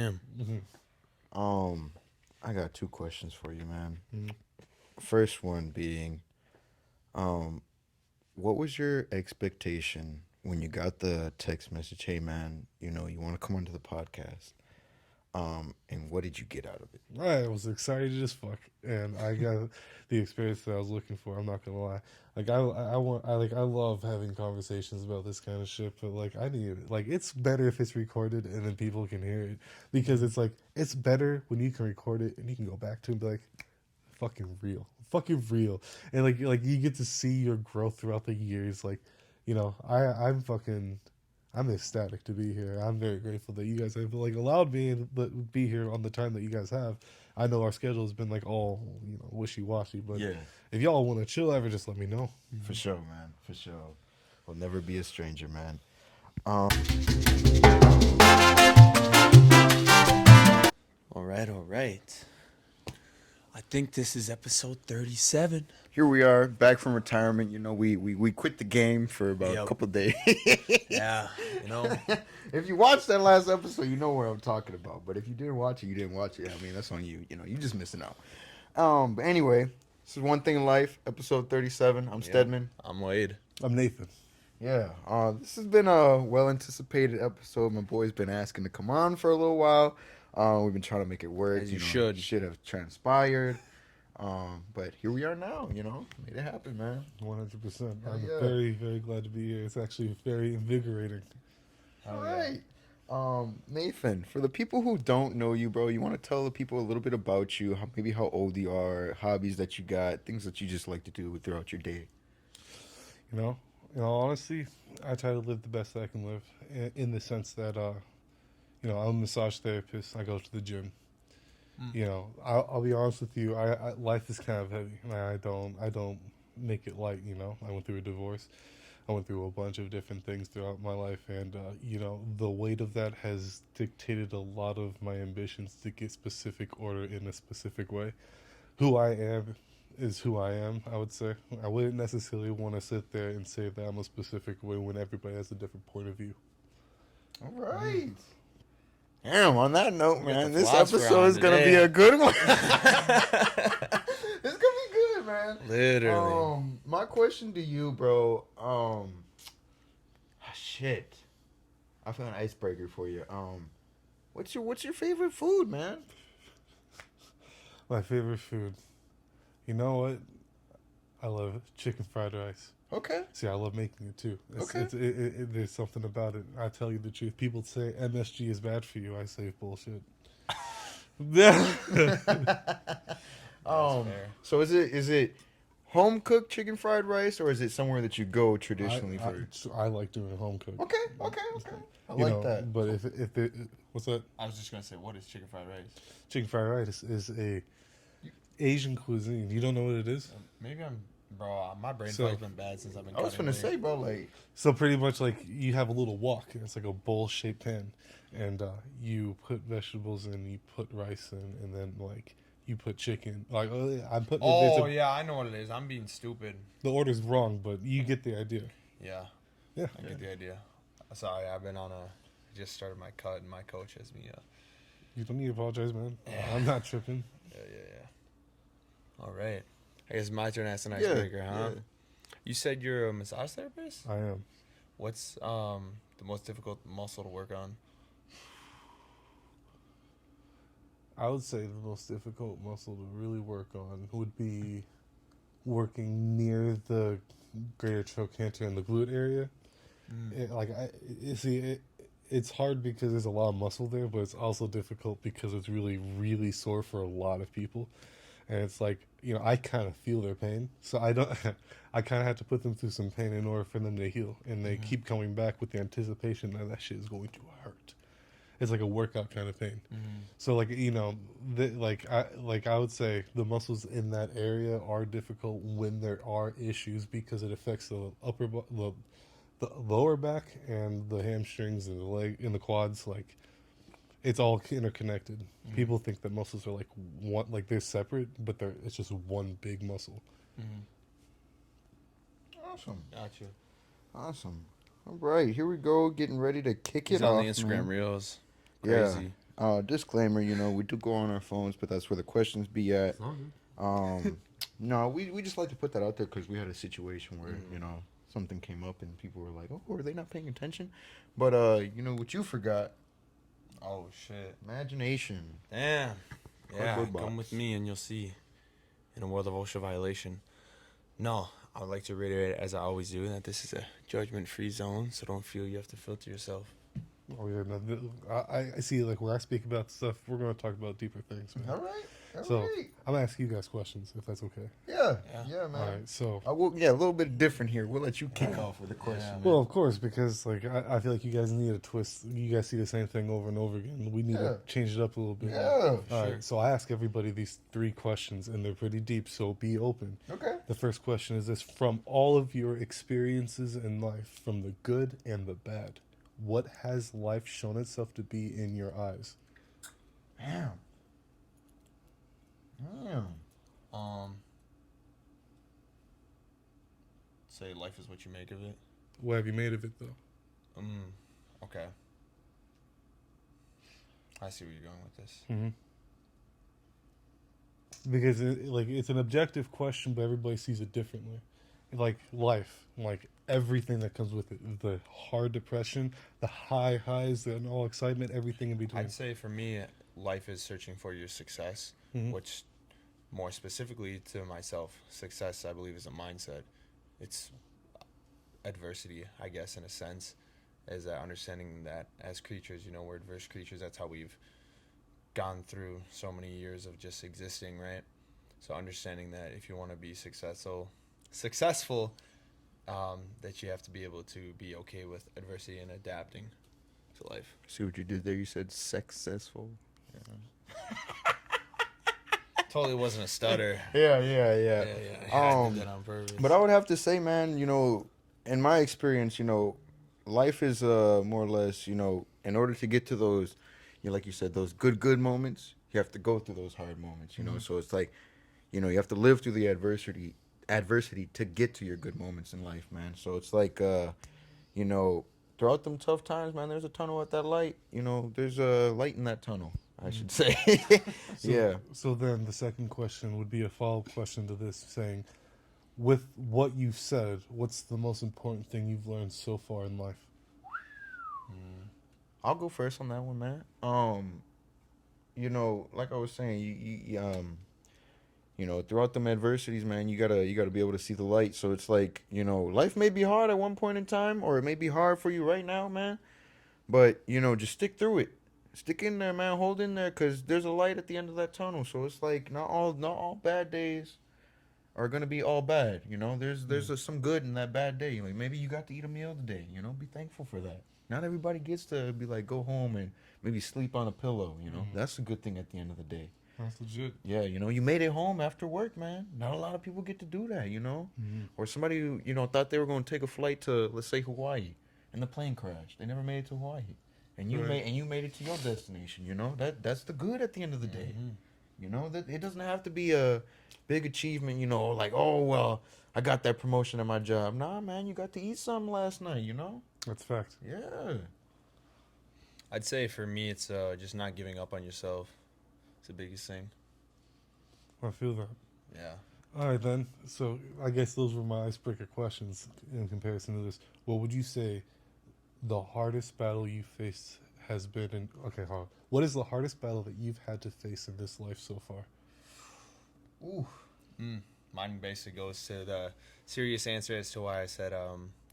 Mm-hmm. Um, I got two questions for you, man. Mm-hmm. First one being, um, what was your expectation when you got the text message? Hey, man, you want to come onto the podcast? And what did you get out of it? I was excited as fuck, and I got the experience that I was looking for. I'm not gonna lie. Like I love having conversations about this kind of shit, but like I need like it's better if it's recorded and then people can hear it because it's like it's better when you can record it and you can go back to it and be like, fucking real, and like you get to see your growth throughout the years. Like, I'm ecstatic to be here. I'm very grateful that you guys have like allowed me to be here on the time that you guys have. I know our schedule has been like all wishy washy, but Yeah, if y'all want to chill ever, just let me know. for sure, man. For sure. We'll never be a stranger, man. Um, All right, all right. I think this is episode 37. Here we are, back from retirement. We quit the game for about a Yep. couple days. Yeah, you know. If you watched that last episode, you know what I'm talking about. But if you didn't watch it, you didn't watch it. I mean, that's on you. You just missing out. But anyway, this is One Thing in Life, episode 37. I'm Yep. Stedman. I'm Wade. I'm Nathan. Yeah, this has been a well anticipated episode. My boy's been asking to come on for a little while. We've been trying to make it work. As you should. Should have transpired. But here we are now. Made it happen, man. 100%. Hell I'm yeah. very, very glad to be here. It's actually very invigorating. All right. Nathan, for the people who don't know you, bro, you want to tell the people a little bit about you, maybe how old you are, hobbies that you got, things that you just like to do throughout your day. You know, in all honesty, I try to live the best that I can live in the sense that, I'm a massage therapist. I go to the gym. I'll be honest with you. Life is kind of heavy, and I don't make it light. I went through a divorce. I went through a bunch of different things throughout my life, and the weight of that has dictated a lot of my ambitions to get specific order in a specific way. Who I am is who I am. I would say I wouldn't necessarily want to sit there and say that I'm a specific way when everybody has a different point of view. All right. Damn, on that note, We got man, the this philosopher episode on is going to be today. a good one. It's going to be good, man. Literally. My question to you, bro, shit. I found an icebreaker for you. What's your favorite food, man? My favorite food. You know what? I love chicken fried rice. Okay. See, I love making it too. Okay. There's something about it. I tell you the truth. People say MSG is bad for you. I say bullshit. um, fair. so is it home cooked chicken fried rice or is it somewhere that you go traditionally for? I like doing home cooked. Okay. I like that. But if it, what's that? I was just going to say, what is chicken fried rice? Chicken fried rice is a Asian cuisine. You don't know what it is? Maybe I'm... Bro, my brain So- fog's been bad since I've been I was cutting gonna weight. say, bro, like So pretty much like you have a little wok. And it's like a bowl-shaped pan, and you put vegetables in, you put rice in, and then like you put chicken. Like I'm putting. Oh, yeah, I know what it is. I'm being stupid. The order's wrong, but you get the idea. Yeah, Yeah. I get the idea. Sorry, I've been on a... I just started my cut, and my coach has me... You don't need to apologize, man. I'm not tripping. Yeah. All right. I guess my turn to ask an yeah, icebreaker, huh? yeah. You said you're a massage therapist? I am. What's the most difficult muscle to work on? I would say the most difficult muscle to really work on would be working near the greater trochanter and the glute area. It's hard because there's a lot of muscle there, but it's also difficult because it's really, really sore for a lot of people. And it's like, I kind of feel their pain. So I don't, I kind of have to put them through some pain in order for them to heal. And they keep coming back with the anticipation that shit is going to hurt. It's like a workout kind of pain. So I would say the muscles in that area are difficult when there are issues because it affects the lower back and the hamstrings and the leg and the quads. Like it's all interconnected. People think that muscles are like one, like they're separate, but it's just one big muscle. Awesome. Gotcha. Awesome. All right, here we go. Getting ready to kick He's it on off. the Instagram man. Reels. Yeah. Crazy. Disclaimer, you know, we do go on our phones, but that's where the questions be at. It's all good. No, we just like to put that out there because we had a situation where, you know, something came up and people were like, oh, are they not paying attention? But, you know, what you forgot, Oh shit! imagination. Damn. Yeah, Cardboard come box. with me and you'll see. In a world of OSHA violation. No, I would like to reiterate, as I always do, that this is a judgment-free zone, so don't feel you have to filter yourself. Oh yeah, no, I see. Like where I speak about stuff, we're going to talk about deeper things. Man. All right. All So right. I'm gonna ask you guys questions if that's okay. Yeah. Yeah. Yeah, man. All right. So I will, yeah, a little bit different here. We'll let you kick off with a question. man. well, of course, because like I feel like you guys need a twist. You guys see the same thing over and over again. We need Yeah. to change it up a little bit. Yeah. All Sure. right. So I ask everybody these 3 questions, and they're pretty deep. So be open. Okay. The first question is this: from all of your experiences in life, from the good and the bad, what has life shown itself to be in your eyes? Damn. Damn. Say life is what you make of it. What have you made of it, though? Okay. I see where you're going with this. Mm-hmm. Because it's an objective question, but everybody sees it differently. Like life, like everything that comes with it, the hard depression, the high highs, and all excitement, everything in between. I'd say for me, life is searching for your success, Mhm. which, more specifically to myself, success, I believe, is a mindset. It's adversity, I guess, in a sense, is that understanding that as creatures, you know, we're adverse creatures. That's how we've gone through so many years of just existing, right? So understanding that if you want to be successful, that you have to be able to be okay with adversity and adapting to life. See what you did there? You said successful. Totally wasn't a stutter. Yeah. I did that on purpose. But I would have to say, man, you know, in my experience, you know, life is more or less, you know, in order to get to those, you know, like you said, those good moments, you have to go through those hard moments, you know. So it's like, you know, you have to live through the adversity to get to your good moments in life, man. So it's like, you know, throughout them tough times, man, there's a tunnel at that light. You know, there's a light in that tunnel, I should say. Yeah. So then the second question would be a follow-up question to this, saying, with what you've said, what's the most important thing you've learned so far in life? I'll go first on that one, man. You know, like I was saying, you know, throughout them adversities, man, you gotta be able to see the light. So it's like, you know, life may be hard at one point in time, or it may be hard for you right now, man. But you know, just stick through it. Stick in there, man. Hold in there, cause there's a light at the end of that tunnel. So it's like not all bad days are gonna be all bad. You know, there's some good in that bad day. Like maybe you got to eat a meal today. You know, be thankful for that. Not everybody gets to be like go home and maybe sleep on a pillow. You know, that's a good thing at the end of the day. That's legit. Yeah, you know, you made it home after work, man. Not a lot of people get to do that, you know. Or somebody who, you know, thought they were going to take a flight to, let's say, Hawaii, and the plane crashed. They never made it to Hawaii, and you Right. made it to your destination. You know, that's the good at the end of the day. You know, that it doesn't have to be a big achievement. You know, like, oh well, I got that promotion at my job. Nah, man, you got to eat something last night. You know. That's fact. Yeah. I'd say for me, it's just not giving up on yourself. It's the biggest thing. I feel that. Yeah. All right, then. So I guess those were my icebreaker questions in comparison to this. What would you say the hardest battle you faced has been in... Okay, hold on. What is the hardest battle that you've had to face in this life so far? Ooh. Mine basically goes to the serious answer as to why I said,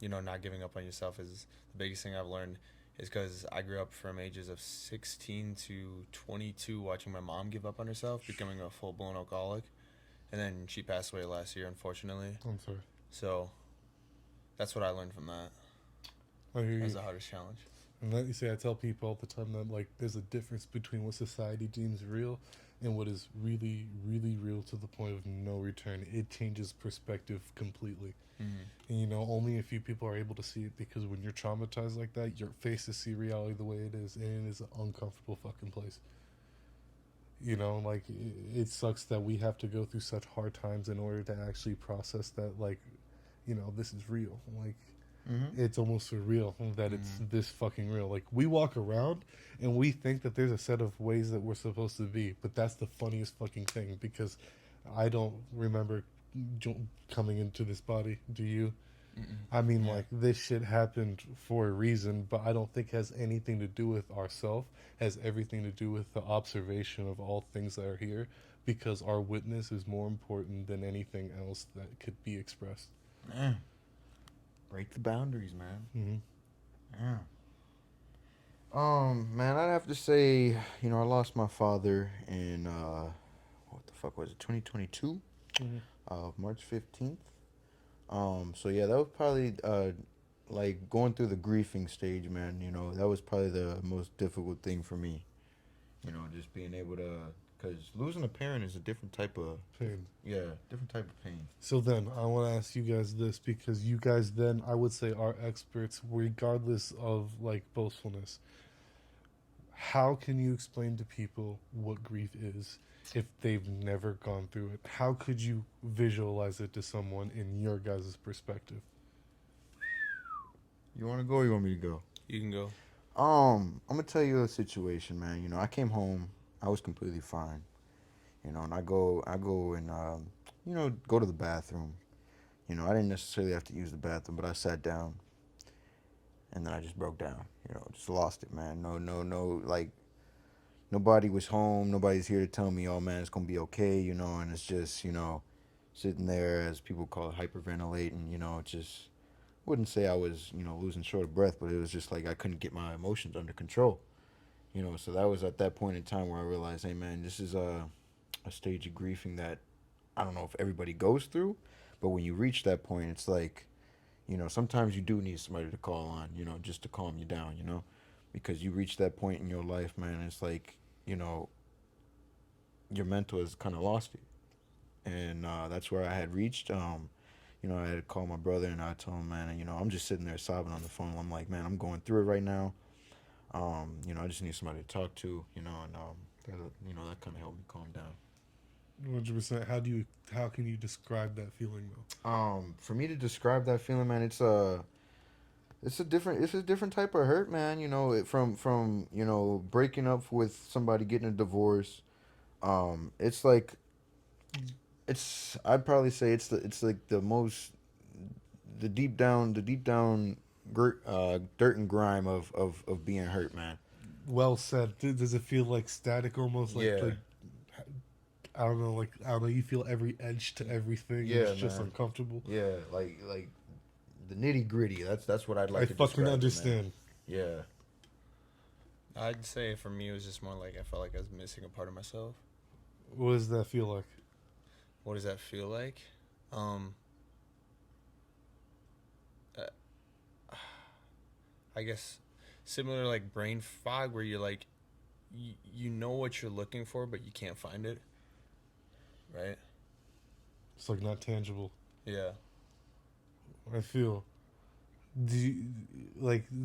you know, not giving up on yourself is the biggest thing I've learned. Is because I grew up from ages of 16 to 22 watching my mom give up on herself, becoming a full-blown alcoholic. And then she passed away last year, unfortunately. I'm sorry. So that's what I learned from that. I hear That was you. the hardest challenge. And like you say, I tell people all the time that like there's a difference between what society deems real and what is really, really real to the point of no return. It changes perspective completely. And you know, only a few people are able to see it because when you're traumatized like that, your face to see reality the way it is, and it is an uncomfortable fucking place. You know, like it sucks that we have to go through such hard times in order to actually process that. Like, you know, this is real. Like, It's almost surreal that it's this fucking real. Like, we walk around and we think that there's a set of ways that we're supposed to be, but that's the funniest fucking thing, because I don't remember coming into this body. Do you? I mean, Yeah. like, this shit happened for a reason, but I don't think it has anything to do with ourself. Has everything to do with the observation of all things that are here, because our witness is more important than anything else that could be expressed. Man. Break the boundaries, man. Yeah. Man, I'd have to say, I lost my father in what the fuck was it, 2022? March 15th. So yeah, that was probably like going through the grieving stage, man. That was probably the most difficult thing for me. Just being able to, because losing a parent is a different type of Pain. different type of pain. So then, I want to ask you guys this, because you guys then, I would say, are experts, regardless of, like, boastfulness. How can you explain to people what grief is if they've never gone through it? How could you visualize it to someone in your guys' perspective? You want to go or you want me to go? You can go. I'm gonna tell you a situation, man. I came home, I was completely fine. And I go and go to the bathroom. I didn't necessarily have to use the bathroom, but I sat down, and then I just broke down. Just lost it, man. No, like nobody was home. Nobody's here to tell me, oh man, it's gonna be okay. And it's just sitting there, as people call it, hyperventilating. Just wouldn't say I was losing short of breath, but it was just like I couldn't get my emotions under control. So that was at that point in time where I realized, hey man, this is a stage of grieving that I don't know if everybody goes through, but when you reach that point, it's like, sometimes you do need somebody to call on, just to calm you down, because you reach that point in your life, man. It's like, your mental has kind of lost you, and that's where I had reached. I had called my brother and I told him, man, I'm just sitting there sobbing on the phone. I'm like, man, I'm going through it right now. I just need somebody to talk to, and that kind of helped me calm down. 100%. How can you describe that feeling, though? For me to describe that feeling, man, it's a different type of hurt, man. From breaking up with somebody, getting a divorce. It's like, I'd probably say it's like the deep down dirt and grime of being hurt, man. Well said. Does it feel like static almost? Yeah. Like I don't know. Like, I don't know. You feel every edge to everything. Yeah, It's just man. uncomfortable. Yeah, like the nitty gritty. That's what I'd like I to fucking describe it, man. understand. Yeah. I'd say for me, it was just more like I felt like I was missing a part of myself. What does that feel like? What does that feel like? Uh, I guess similar to like brain fog, where you're like, you know what you're looking for, but you can't find it. Right? It's like not tangible. Yeah. I feel. Do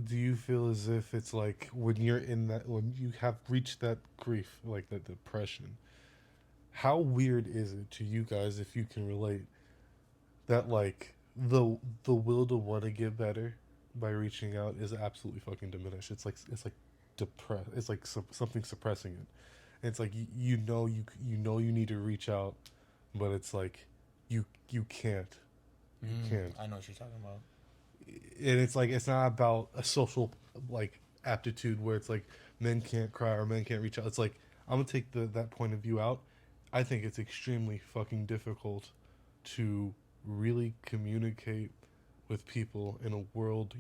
you feel as if it's like when you're in that, when you have reached that grief, like that depression? How weird is it to you guys, if you can relate, that like the will to want to get better by reaching out is absolutely fucking diminished. It's like depressed. It's like something suppressing it. And it's like you know you need to reach out, but it's like you can't. You can't. I know what you're talking about. And it's like, it's not about a social like aptitude where it's like men can't cry or men can't reach out. It's like, I'm gonna take that point of view out. I think it's extremely fucking difficult to really communicate with people in a world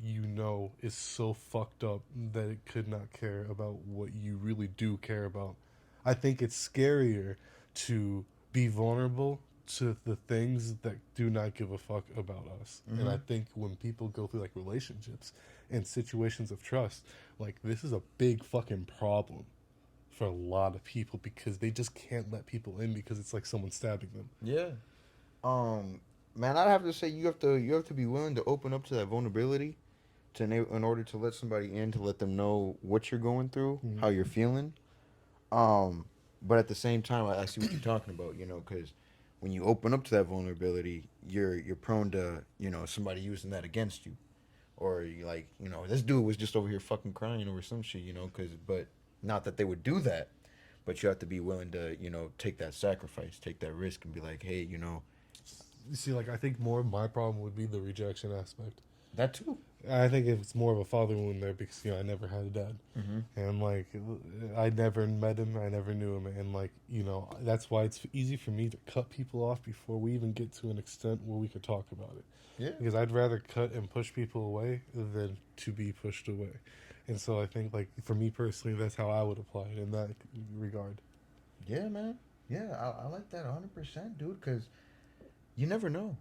is so fucked up that it could not care about what you really do care about. I think it's scarier to be vulnerable to the things that do not give a fuck about us. And I think when people go through like relationships and situations of trust, like, this is a big fucking problem for a lot of people, because they just can't let people in because it's like someone stabbing them. Yeah. Man, I'd have to say you have to be willing to open up to that vulnerability in order to let somebody in, to let them know what you're going through, how you're feeling. But at the same time, I see what you're talking about, because when you open up to that vulnerability, you're prone to, somebody using that against you, or you like, you know, this dude was just over here fucking crying over some shit, you know, but not that they would do that, but you have to be willing to, you know, take that sacrifice, take that risk, and be like, hey, you know, You see, like I think more of my problem would be the rejection aspect. that too. I think it's more of a father wound there because I never had a dad, and like I never met him, I never knew him, and like that's why it's easy for me to cut people off before we even get to an extent where we could talk about it. Yeah. Because I'd rather cut and push people away than to be pushed away, and so I think like for me personally, that's how I would apply it in that regard. Yeah, man. Yeah, I like that 100%, dude, because you never know.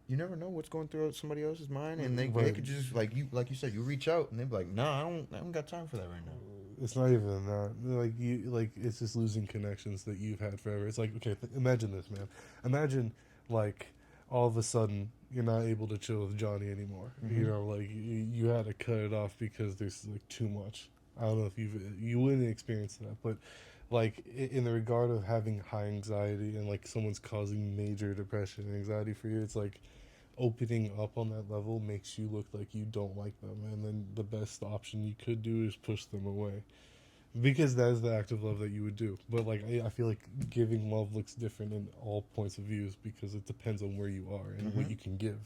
You never know what's going through somebody else's mind, and they Right. could just like you said, you reach out and they be like, "Nah, I don't got time for that right now." It's not even that. It's just losing connections that you've had forever. It's like, okay, imagine this, man. Imagine, like, all of a sudden you're not able to chill with Johnny anymore. Mhm. You know, like you had to cut it off because there's like too much. I don't know if you wouldn't experience that, but like in the regard of having high anxiety and like someone's causing major depression and anxiety for you, it's like opening up on that level makes you look like you don't like them, and then the best option you could do is push them away, because that is the act of love that you would do. But like I feel like giving love looks different in all points of views because it depends on where you are and what Mhm. you can give.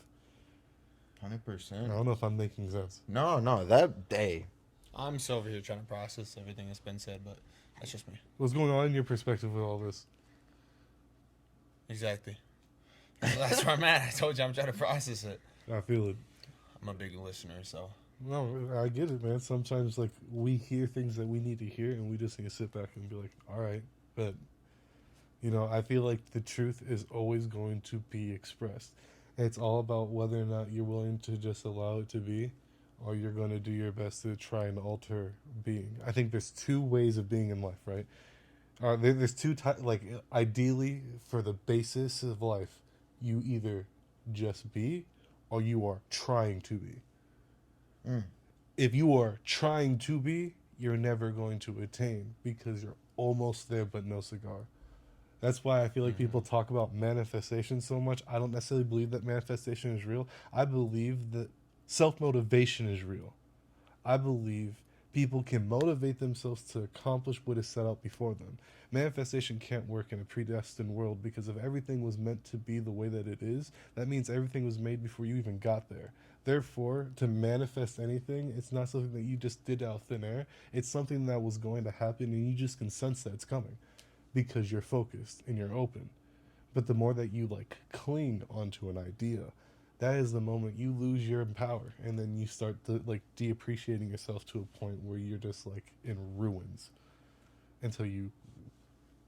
100%. I don't know if I'm making sense. No, that day. I'm still over here trying to process everything that's been said, but that's just me. What's going on in your perspective with all this? Exactly. That's where I'm at. I told you I'm trying to process it. I feel it. I'm a big listener, so No, I get it, man. Sometimes like we hear things that we need to hear, and we just need to sit back and be like, all right. But I feel like the truth is always going to be expressed. It's all about whether or not you're willing to just allow it to be, or you're going to do your best to try and alter being. I think there's two ways of being in life, right? There's two types. Like ideally, for the basis of life, you either just be, or you are trying to be. Mm. If you are trying to be, you're never going to attain because you're almost there but no cigar. That's why I feel like people talk about manifestation so much. I don't necessarily believe that manifestation is real. I believe that self-motivation is real. I believe people can motivate themselves to accomplish what is set out before them. Manifestation can't work in a predestined world because if everything was meant to be the way that it is, that means everything was made before you even got there. Therefore, to manifest anything, it's not something that you just did out of thin air. It's something that was going to happen and you just can sense that it's coming because you're focused and you're open. But the more that you cling onto an idea, that is the moment you lose your power, and then you start to de-appreciating yourself to a point where you're just in ruins until you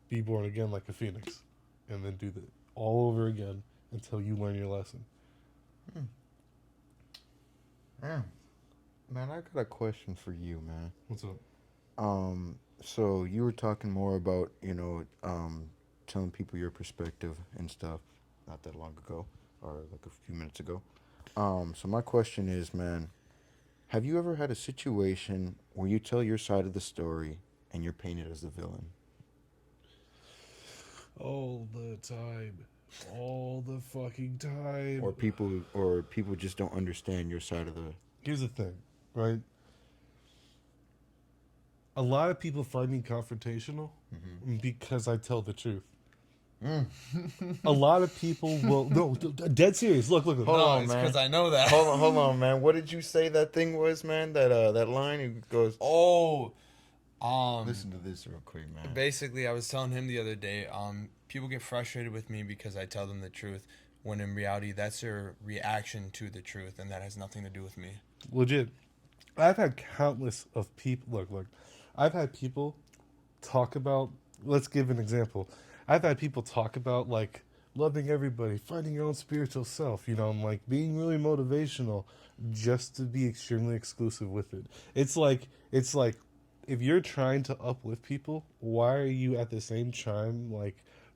be born again like a phoenix, and then do that all over again until you learn your lesson. Yeah. Man, I got a question for you, man. What's up? So you were talking more about, telling people your perspective and stuff not that long ago, or like a few minutes ago. So my question is, man, have you ever had a situation where you tell your side of the story and you're painted as the villain? All the time. All the fucking time. Or people just don't understand your side of the... Here's the thing, right? A lot of people find me confrontational because I tell the truth. A lot of people will... No, dead serious. Look. Hold no, on, it's man. because I know that. Hold on, man. What did you say that thing was, man? That line? It goes... Listen to this real quick, man. Basically, I was telling him the other day, people get frustrated with me because I tell them the truth, when in reality, that's their reaction to the truth, and that has nothing to do with me. Legit. I've had countless of people... Look. I've had people talk about... Let's give an example. I've had people talk about, loving everybody, finding your own spiritual self, and, being really motivational just to be extremely exclusive with it. It's like... If you're trying to uplift people, why are you at the same time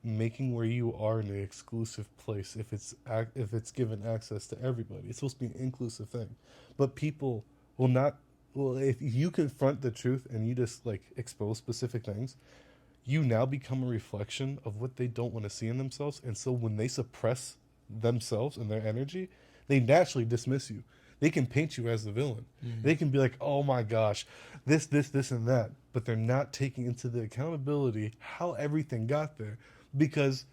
making where you are in an exclusive place if it's given access to everybody? It's supposed to be an inclusive thing, but people will not. Well, if you confront the truth and you just expose specific things, you now become a reflection of what they don't want to see in themselves, and so when they suppress themselves and their energy, they naturally dismiss you. They can paint you as the villain. Mm-hmm. They can be like, oh my gosh, this, and that. But they're not taking into the accountability how everything got there. Because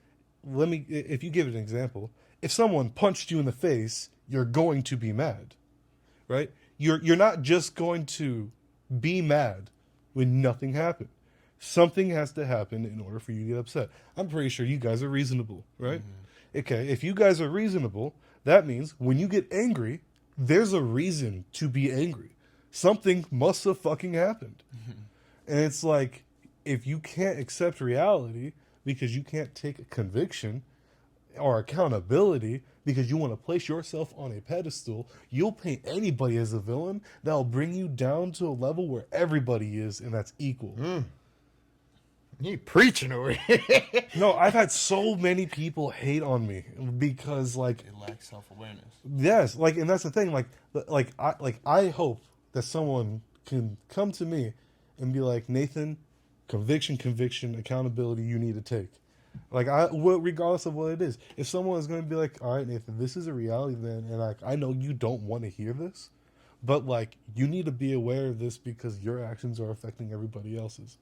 if you give it an example, if someone punched you in the face, you're going to be mad, right? You're not just going to be mad when nothing happened. Something has to happen in order for you to get upset. I'm pretty sure you guys are reasonable, right? Okay, if you guys are reasonable, that means when you get angry, there's a reason to be angry. Something must have fucking happened. And it's like, if you can't accept reality because you can't take a conviction or accountability because you want to place yourself on a pedestal, you'll paint anybody as a villain that'll bring you down to a level where everybody is, and that's equal. You preaching over here. No, I've had so many people hate on me because, like, They lack self-awareness. yes, like, and that's the thing, I hope that someone can come to me and be like, Nathan, conviction, accountability, you need to take. Like, regardless of what it is, if someone is going to be like, all right, Nathan, this is a reality, then, and like, I know you don't want to hear this, but like, you need to be aware of this because your actions are affecting everybody else's.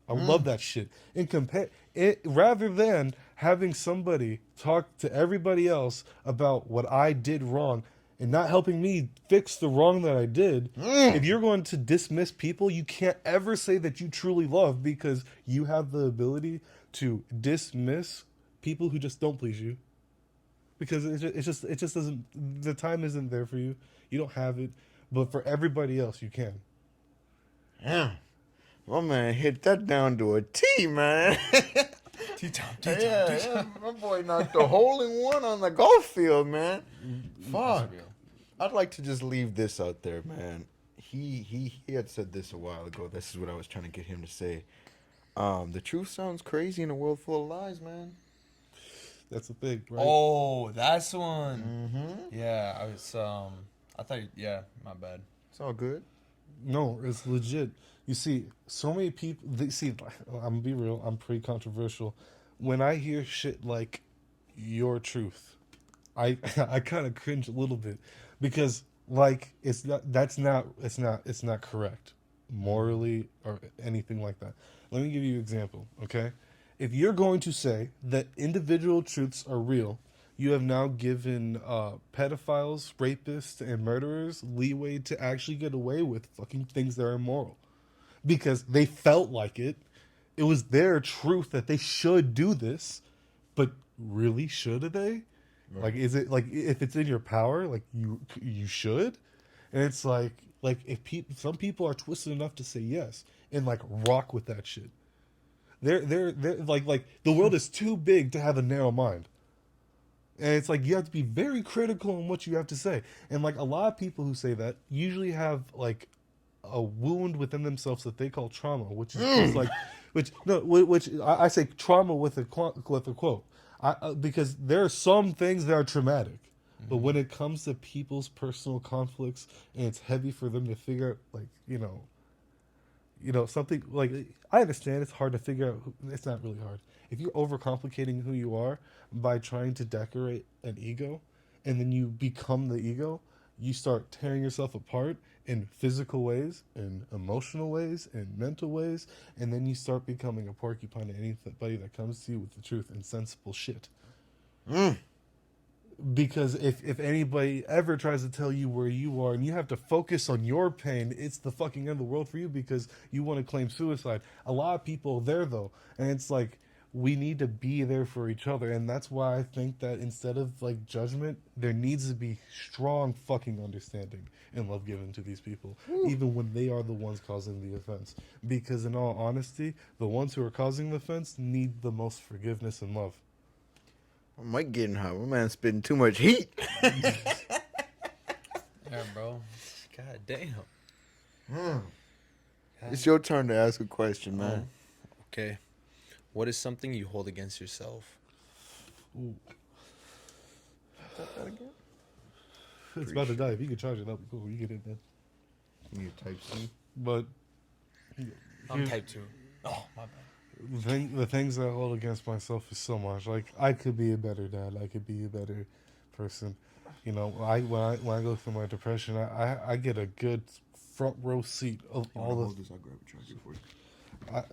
I love that shit. And compare it rather than having somebody talk to everybody else about what I did wrong and not helping me fix the wrong that I did. If you're going to dismiss people you can't ever say that you truly love because you have the ability to dismiss people who just don't please you. Because it just doesn't, the time isn't there for you. You don't have it. But for everybody else, you can. Yeah. My man hit that down to a T, man. Yeah, my boy knocked a hole in one on the golf field, man. Fuck. I'd like to just leave this out there, man. He had said this a while ago. This is what I was trying to get him to say. The truth sounds crazy in a world full of lies, man. That's the thing, right? Oh, that's one. Mm-hmm. Yeah, I thought, yeah, my bad. It's all good. No, it's legit. You see, so many people. I'm gonna be real. I'm pretty controversial. When I hear shit like "your truth," I kind of cringe a little bit because like it's not correct morally or anything like that. Let me give you an example. Okay, if you're going to say that individual truths are real, you have now given pedophiles, rapists, and murderers leeway to actually get away with fucking things that are immoral. Because they felt like it. It was their truth that they should do this. But really, should they? Right. Like, is it, like, if it's in your power, like, you should? And it's like if some people are twisted enough to say yes and, like, rock with that shit. They're like, the world is too big to have a narrow mind. And it's like, you have to be very critical in what you have to say. And, like, a lot of people who say that usually have, like, a wound within themselves that they call trauma, which is just like, which I say trauma with a quote, because there are some things that are traumatic, but when it comes to people's personal conflicts and it's heavy for them to figure out, like, you know something, like, I understand it's hard to figure out. It's not really hard if you're overcomplicating who you are by trying to decorate an ego, and then you become the ego. You start tearing yourself apart in physical ways, in emotional ways, in mental ways, and then you start becoming a porcupine to anybody that comes to you with the truth and sensible shit. Because if anybody ever tries to tell you where you are and you have to focus on your pain, it's the fucking end of the world for you because you want to claim suicide. A lot of people are there, though, and it's like, we need to be there for each other, and that's why I think that instead of, like, judgment, there needs to be strong fucking understanding and love given to these people, even when they are the ones causing the offense. Because in all honesty, the ones who are causing the offense need the most forgiveness and love. I might get hot. My man's spitting too much heat. Yeah, bro. God damn. It's your turn to ask a question, man. Okay. What is something you hold against yourself? Ooh. It's about to die. If you could charge it, that'd be cool. You get it, man. You type C. But I'm type 2. Oh, my bad. the things that I hold against myself is so much. Like, I could be a better dad. I could be a better person. You know, when I go through my depression, I get a good front row seat of all the this? I'll grab a charger for you.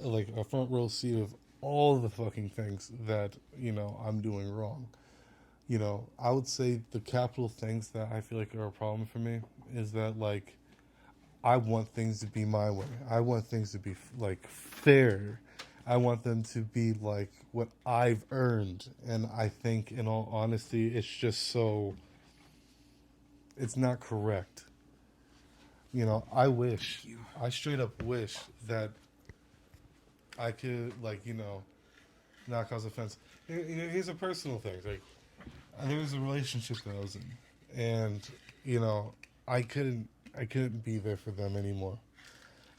like a front row seat of all the fucking things that I'm doing wrong. I would say the capital things that I feel like are a problem for me is that like I want things to be my way. I want things to be like fair. I want them to be like what I've earned, and I think, in all honesty, it's just so it's not correct. I straight up wish that I could like not cause offense. Here's a personal thing. Like there was a relationship that I was in, and I couldn't be there for them anymore.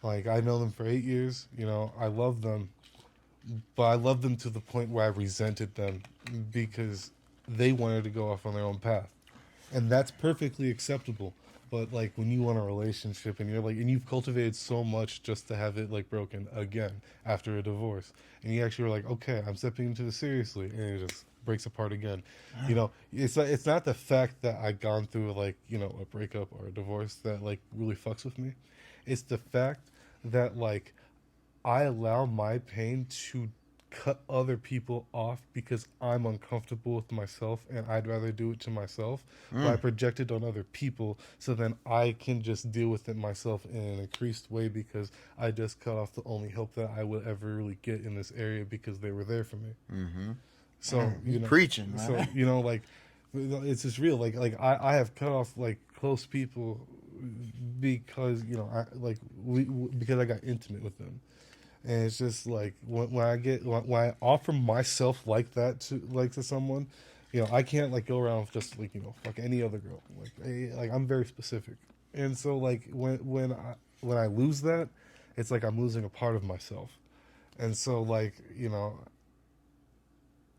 Like I know them for 8 years. I love them, but I love them to the point where I resented them because they wanted to go off on their own path, and that's perfectly acceptable. But like when you want a relationship and you're like, and you've cultivated so much just to have it like broken again after a divorce, and you actually were like, okay, I'm stepping into this seriously, and it just breaks apart again. It's not the fact that I've gone through like a breakup or a divorce that like really fucks with me. It's the fact that like I allow my pain to cut other people off because I'm uncomfortable with myself and I'd rather do it to myself. But I project it on other people so then I can just deal with it myself in an increased way because I just cut off the only help that I would ever really get in this area because they were there for me. Mm-hmm. So preaching, man. So like it's just real. I have cut off like close people because because I got intimate with them. And it's just like when I offer myself like that to someone, I can't like go around just like fuck any other girl. Like I'm very specific, and so like when I lose that, it's like I'm losing a part of myself, and so like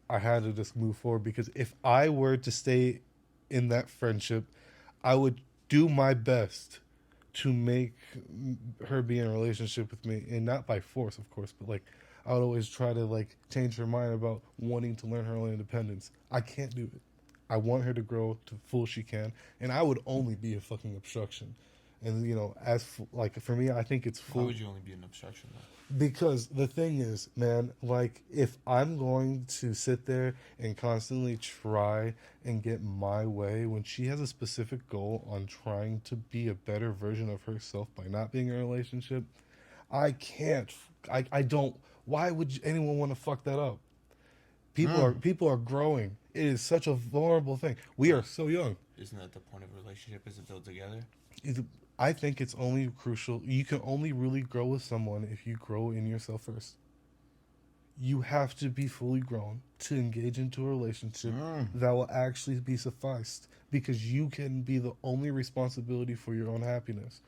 I had to just move forward because if I were to stay in that friendship, I would do my best to make her be in a relationship with me, and not by force, of course, but like I would always try to like change her mind about wanting to learn her own independence. I can't do it. I want her to grow to the full she can, and I would only be a fucking obstruction. And like for me, I think it's full. Why would you only be an obstruction though? Because the thing is, man, like if I'm going to sit there and constantly try and get my way when she has a specific goal on trying to be a better version of herself by not being in a relationship, I can't. I don't. Why would anyone want to fuck that up? People are growing. It is such a vulnerable thing. We are so young. Isn't that the point of a relationship? Is it built together? I think it's only crucial. You can only really grow with someone if you grow in yourself first. You have to be fully grown to engage into a relationship that will actually be sufficed because you can be the only responsibility for your own happiness.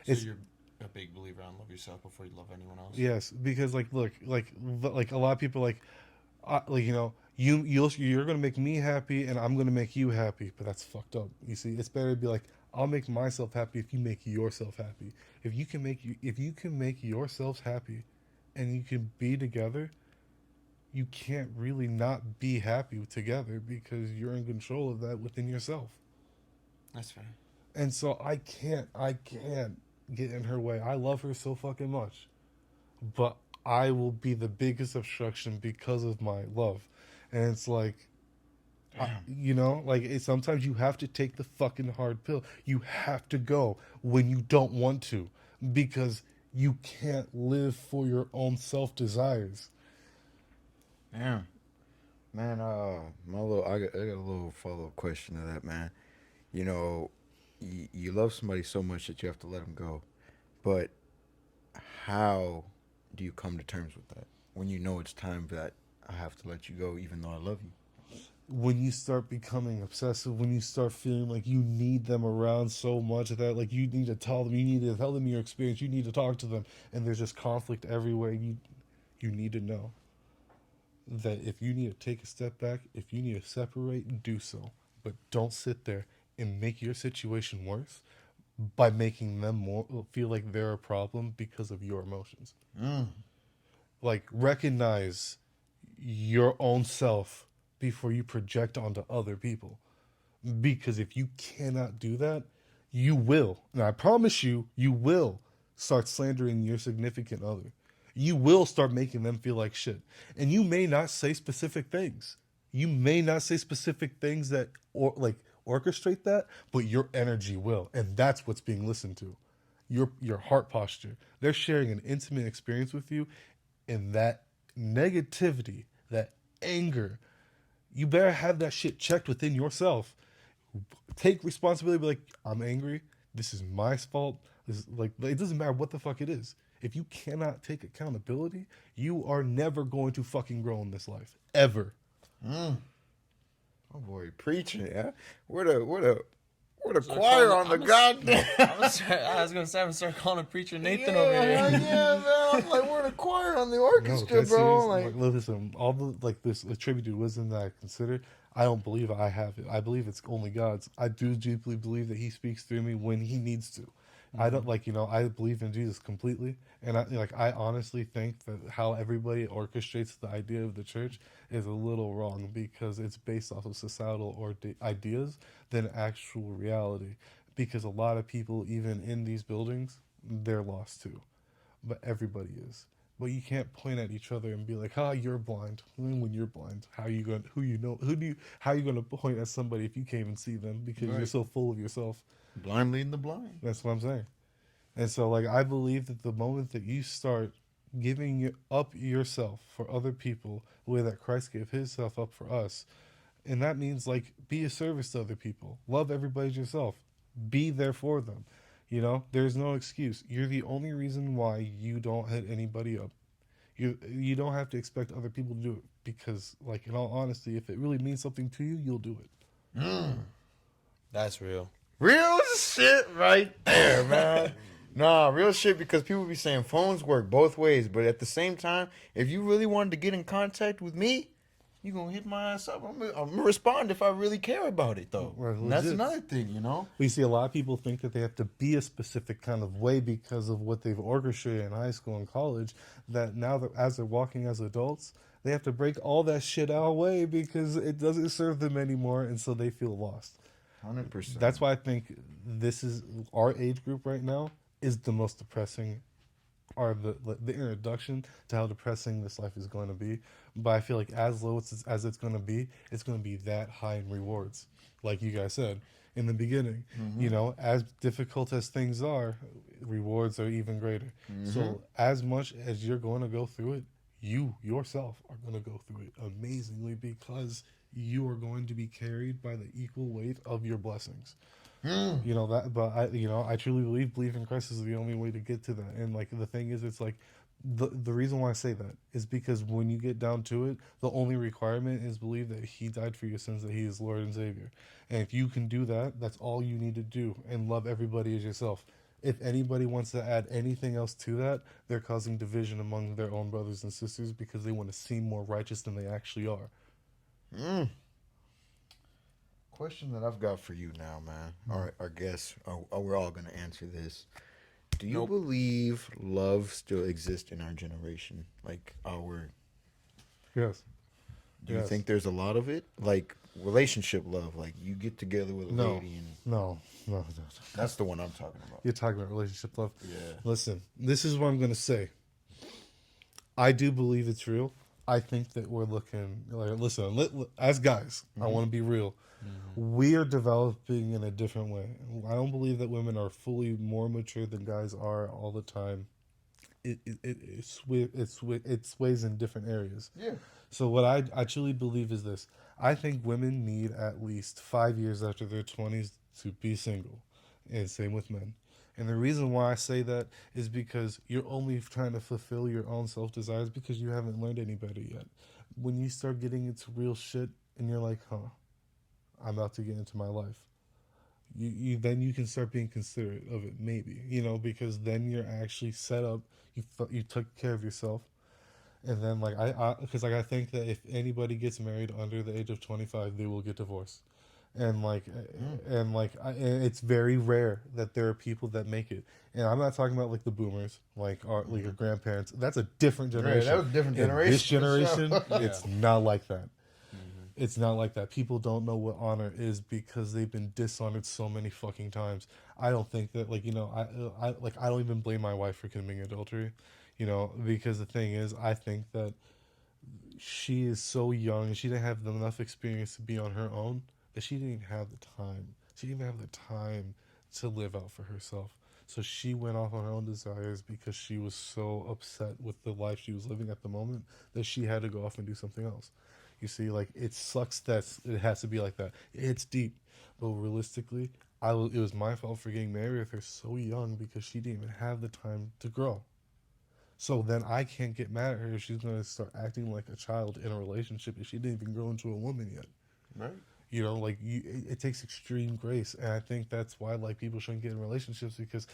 So you're a big believer on love yourself before you love anyone else? Yes, because like look, like a lot of people you're gonna make me happy and I'm gonna make you happy, but that's fucked up. You see, it's better to be like, I'll make myself happy if you make yourself happy. If you can make yourselves happy, and you can be together, you can't really not be happy together because you're in control of that within yourself. That's fair. And so I can't get in her way. I love her so fucking much, but I will be the biggest obstruction because of my love, and it's like. Sometimes you have to take the fucking hard pill. You have to go when you don't want to because you can't live for your own self desires. Yeah, man. I got a little follow up question to that, man. You love somebody so much that you have to let them go, but how do you come to terms with that when you know it's time that I have to let you go, even though I love you? When you start becoming obsessive, when you start feeling like you need them around so much that like you need to tell them your experience, you need to talk to them, and there's just conflict everywhere. You need to know that if you need to take a step back, if you need to separate, do so, but don't sit there and make your situation worse by making them more feel like they're a problem because of your emotions. Like recognize your own self before you project onto other people. Because if you cannot do that, you will, and I promise you, you will start slandering your significant other. You will start making them feel like shit. And you may not say specific things. You may not say specific things that or like orchestrate that, but your energy will. And that's what's being listened to. Your heart posture. They're sharing an intimate experience with you, and that negativity, that anger, you better have that shit checked within yourself. Take responsibility. Be like, I'm angry. This is my fault. This is like, it doesn't matter what the fuck it is. If you cannot take accountability, you are never going to fucking grow in this life, ever. Oh boy, preaching, yeah. We're the choir on the goddamn. I was gonna say I'm gonna start calling a preacher Nathan over here. Yeah, man. I'm like, we're the choir on the orchestra, that's bro. serious. Like, Listen, all the like this attributed wisdom that I consider, I don't believe I have it. I believe it's only God's. I do deeply believe that He speaks through me when He needs to. I don't I believe in Jesus completely, and I honestly think that how everybody orchestrates the idea of the church is a little wrong because it's based off of societal or ideas than actual reality. Because a lot of people, even in these buildings, they're lost too, but everybody is. But you can't point at each other and be like, "Ah, you're blind." When you're blind, how are you going? How are you going to point at somebody if you can't even see them because you're so full of yourself? blind leading the blind. That's what I'm saying. And so, I believe that the moment that you start giving up yourself for other people, the way that Christ gave Himself up for us, and that means, be a service to other people. Love everybody as yourself. Be there for them. There's no excuse. You're the only reason why you don't hit anybody up. You don't have to expect other people to do it because, in all honesty, if it really means something to you, you'll do it. That's real. Real shit right there, man. Nah, real shit, because people be saying phones work both ways, but at the same time, if you really wanted to get in contact with me, you gonna hit my ass up. I'm gonna respond if I really care about it, though. Right, And that's legit. another thing, We see a lot of people think that they have to be a specific kind of way because of what they've orchestrated in high school and college, that now that as they're walking as adults, they have to break all that shit out away because it doesn't serve them anymore, and so they feel lost. 100%. That's why I think this is our age group right now is the most depressing, or the introduction to how depressing this life is going to be. But I feel like as low as it's going to be that high in rewards, like you guys said in the beginning. As difficult as things are, rewards are even greater. So as much as you're going to go through it, you yourself are going to go through it amazingly because you are going to be carried by the equal weight of your blessings. But I truly believe in Christ is the only way to get to that. And the thing is, it's the reason why I say that is because when you get down to it, the only requirement is believe that He died for your sins, that He is Lord and Savior. And if you can do that, that's all you need to do, and love everybody as yourself. If anybody wants to add anything else to that, they're causing division among their own brothers and sisters because they want to seem more righteous than they actually are. Question that I've got for you now, man. Our guests, we're all going to answer this. Do you believe love still exists in our generation? Yes. Do you think there's a lot of it? Relationship love, you get together with a lady and... No. That's the one I'm talking about. You're talking about relationship love? Yeah. Listen, this is what I'm going to say. I do believe it's real. I think that we're looking... listen, as guys, I want to be real. We are developing in a different way. I don't believe that women are fully more mature than guys are all the time. It sways in different areas. Yeah. So what I truly believe is this. I think women need at least 5 years after their 20s to be single. And same with men. And the reason why I say that is because you're only trying to fulfill your own self-desires because you haven't learned any better yet. When you start getting into real shit and you're like, I'm about to get into my life. Then you can start being considerate of it, maybe, because then you're actually set up. You took care of yourself, and then I think that if anybody gets married under the age of 25, they will get divorced, and it's very rare that there are people that make it. And I'm not talking about the boomers, our grandparents. That's a different generation. Right, that was a different generation. This generation, for sure. it's not like that. It's not like that. People don't know what honor is because they've been dishonored so many fucking times. I don't think that, like, I don't even blame my wife for committing adultery, because the thing is, I think that she is so young and she didn't have enough experience to be on her own, that she didn't have the time. She didn't have the time to live out for herself. So she went off on her own desires because she was so upset with the life she was living at the moment that she had to go off and do something else. You see, like, it sucks that it has to be like that. It's deep, but realistically, it was my fault for getting married with her so young because she didn't even have the time to grow. So then I can't get mad at her if she's going to start acting like a child in a relationship if she didn't even grow into a woman yet. Right. It takes extreme grace, and I think that's why, like, people shouldn't get in relationships, because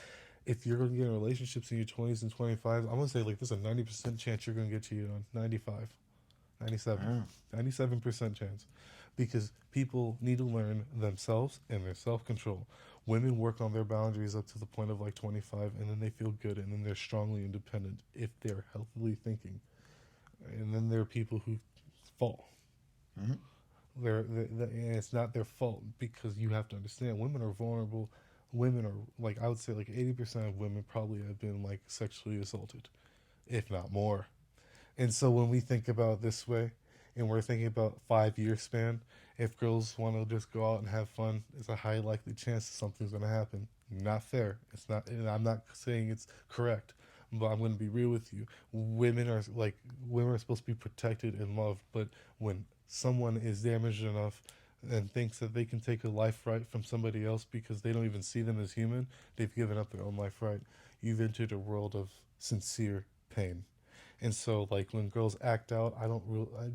if you're going to get in relationships in your 20s and 25s, I'm going to say, like, there's a 90% chance you're going to get cheated on. 95, 97, 97% chance, because people need to learn themselves and their self-control. Women work on their boundaries up to the point of like 25, and then they feel good, and then they're strongly independent if they're healthily thinking. And then there are people who fall. Mm-hmm. And it's not their fault, because you have to understand, women are vulnerable. Women are, like, I would say like 80% of women probably have been like sexually assaulted, if not more. And so when we think about it this way, and we're thinking about 5-year span, if girls want to just go out and have fun, it's a high likely chance that something's going to happen. Not fair. It's not, and I'm not saying it's correct, but I'm going to be real with you. Women are supposed to be protected and loved, but when someone is damaged enough and thinks that they can take a life right from somebody else because they don't even see them as human, they've given up their own life right. You've entered a world of sincere pain. And so, like, when girls act out,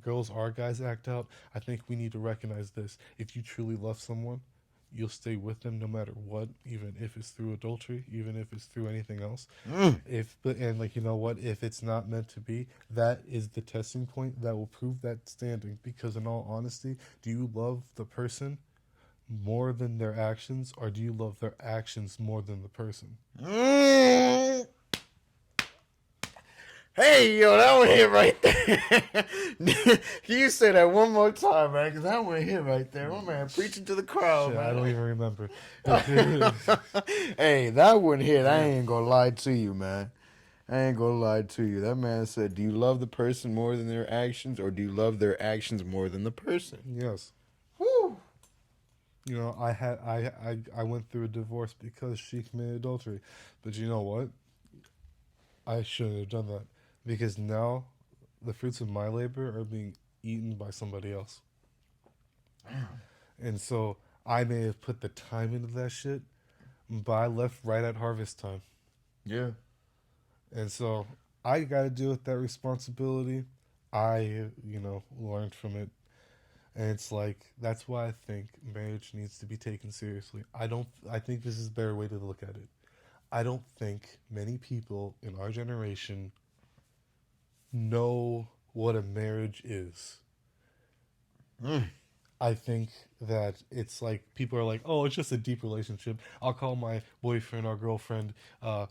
girls or guys act out, I think we need to recognize this. If you truly love someone, you'll stay with them no matter what, even if it's through adultery, even if it's through anything else. Like, you know what? If it's not meant to be, that is the testing point that will prove that standing. Because in all honesty, do you love the person more than their actions, or do you love their actions more than the person? Hey, yo, that one hit right there. Can you say that one more time, man? Because that one hit right there. My man preaching to the crowd, Shit, man. I don't even remember. Hey, that one hit. I ain't gonna lie to you, man. I ain't gonna lie to you. That man said, do you love the person more than their actions, or do you love their actions more than the person? Yes. Woo. I went through a divorce because she committed adultery. But you know what? I shouldn't have done that, because now the fruits of my labor are being eaten by somebody else. And so I may have put the time into that shit, but I left right at harvest time. Yeah. And so I got to deal with that responsibility. I, learned from it. And it's like, that's why I think marriage needs to be taken seriously. I think this is a better way to look at it. I don't think many people in our generation know what a marriage is. I think that it's like, people are like, oh, it's just a deep relationship. I'll call my boyfriend or girlfriend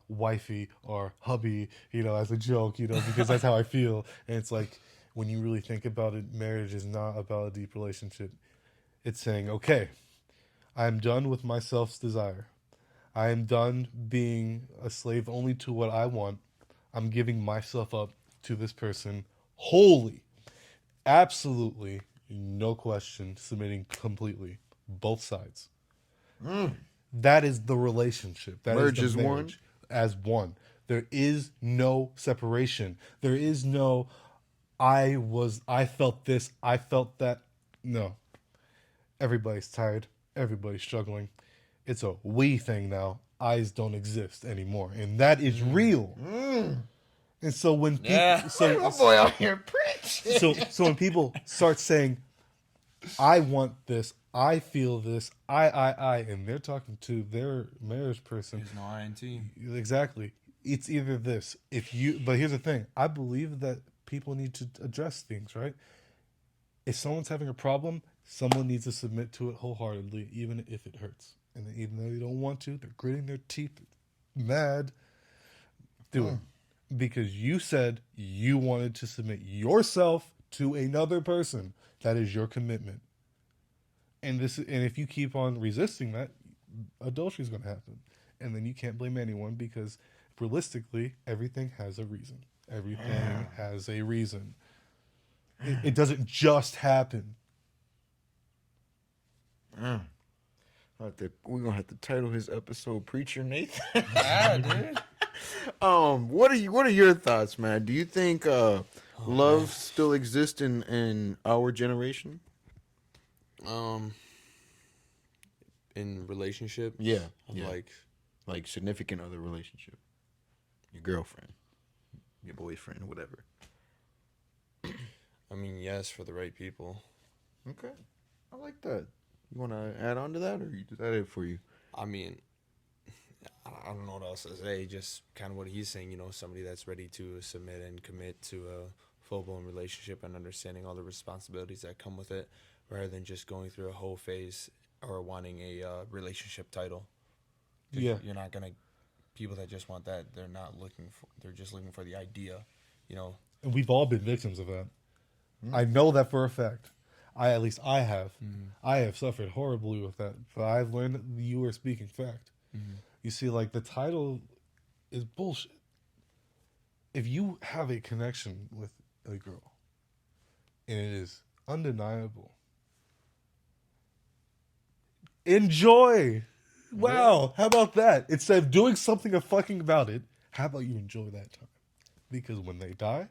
wifey or hubby, as a joke, because that's how I feel. And it's like, when you really think about it, marriage is not about a deep relationship. It's saying, okay, I'm done with my self's desire. I am done being a slave only to what I want. I'm giving myself up to this person wholly. Absolutely, no question, submitting completely. Both sides. That is the relationship. That Merge is as the one? marriage. As one. There is no separation. There is no, I felt this, I felt that. No. Everybody's tired. Everybody's struggling. It's a we thing now. Eyes don't exist anymore, and that is real. And so when people, My boy out here preaching. so when people start saying, "I want this," "I feel this," I," and they're talking to their marriage person. There's no INT. Exactly. It's either this. But here's the thing. I believe that people need to address things, right? If someone's having a problem, someone needs to submit to it wholeheartedly, even if it hurts. And even though they don't want to, they're gritting their teeth, mad. Do it. Because you said you wanted to submit yourself to another person, that is your commitment. And if you keep on resisting that, adultery is going to happen. And then you can't blame anyone because realistically, everything has a reason. Everything has a reason. It doesn't just happen. We're gonna have to title his episode "Preacher Nathan." Yeah, dude. What are your thoughts, man? Do you think love still exists in our generation? In relationship, Yeah, I'm yeah. like, Significant other relationship, your girlfriend, your boyfriend, whatever. I mean, yes, for the right people. Okay, I like that. You want to add on to that, or is that it for you? I mean, I don't know what else to say. Just kind of what he's saying. You know, somebody that's ready to submit and commit to a full-blown relationship and understanding all the responsibilities that come with it, rather than just going through a whole phase or wanting a relationship title. 'Cause Yeah. you're not gonna. People that just want that, they're not looking for. They're just looking for the idea. You know. And we've all been victims of that. I know that for a fact. At least I have. I have suffered horribly with that. But I've learned that you were speaking fact. You see, like, the title is bullshit. If you have a connection with a girl and it is undeniable, enjoy. Wow, how about that? Instead of doing something fucking about it, how about you enjoy that time? Because when they die,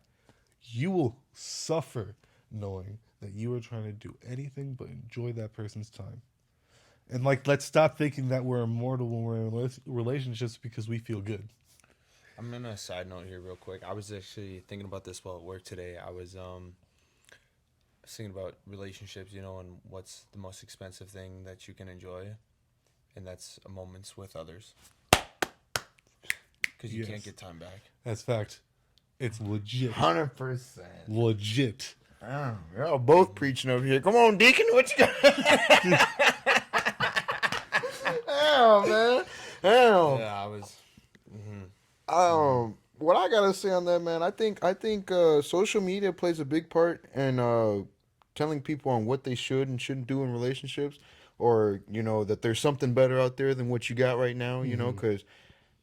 you will suffer knowing that you were trying to do anything but enjoy that person's time. And, like, let's stop thinking that we're immortal when we're in relationships because we feel good. I'm gonna side note here real quick. I was actually thinking about this while at work today. I was thinking about relationships, you know, and what's the most expensive thing that you can enjoy, and that's moments with others. Because you Yes. can't get time back. That's fact. It's legit. 100%. Legit. We're all both preaching over here. Come on, Deacon, what you got? Damn, man. Damn. Yeah, I was. What I gotta say on that, man, I think social media plays a big part in telling people on what they should and shouldn't do in relationships, or you know that there's something better out there than what you got right now. You know, because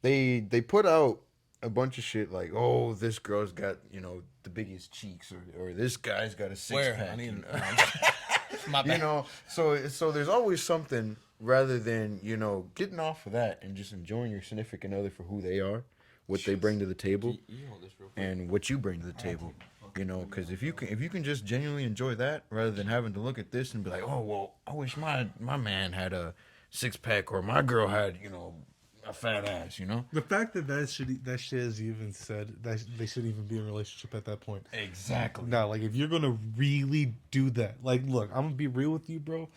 they put out a bunch of shit like, oh, this girl's got, you know, the biggest cheeks, or this guy's got a six pack. I mean, My bad. You know, so there's always something rather than, you know, getting off of that and just enjoying your significant other for who they are, what they bring to the table, you hold this real quick. and what you bring to the table. You know, because if you can just genuinely enjoy that rather than having to look at this and be like, oh well, I wish my man had a six pack or my girl had, you know, a fat ass. You know. The fact that shit is even said that they shouldn't even be in a relationship at that point. Exactly. Now, like, if you're gonna really do that, like, look, I'm gonna be real with you, bro.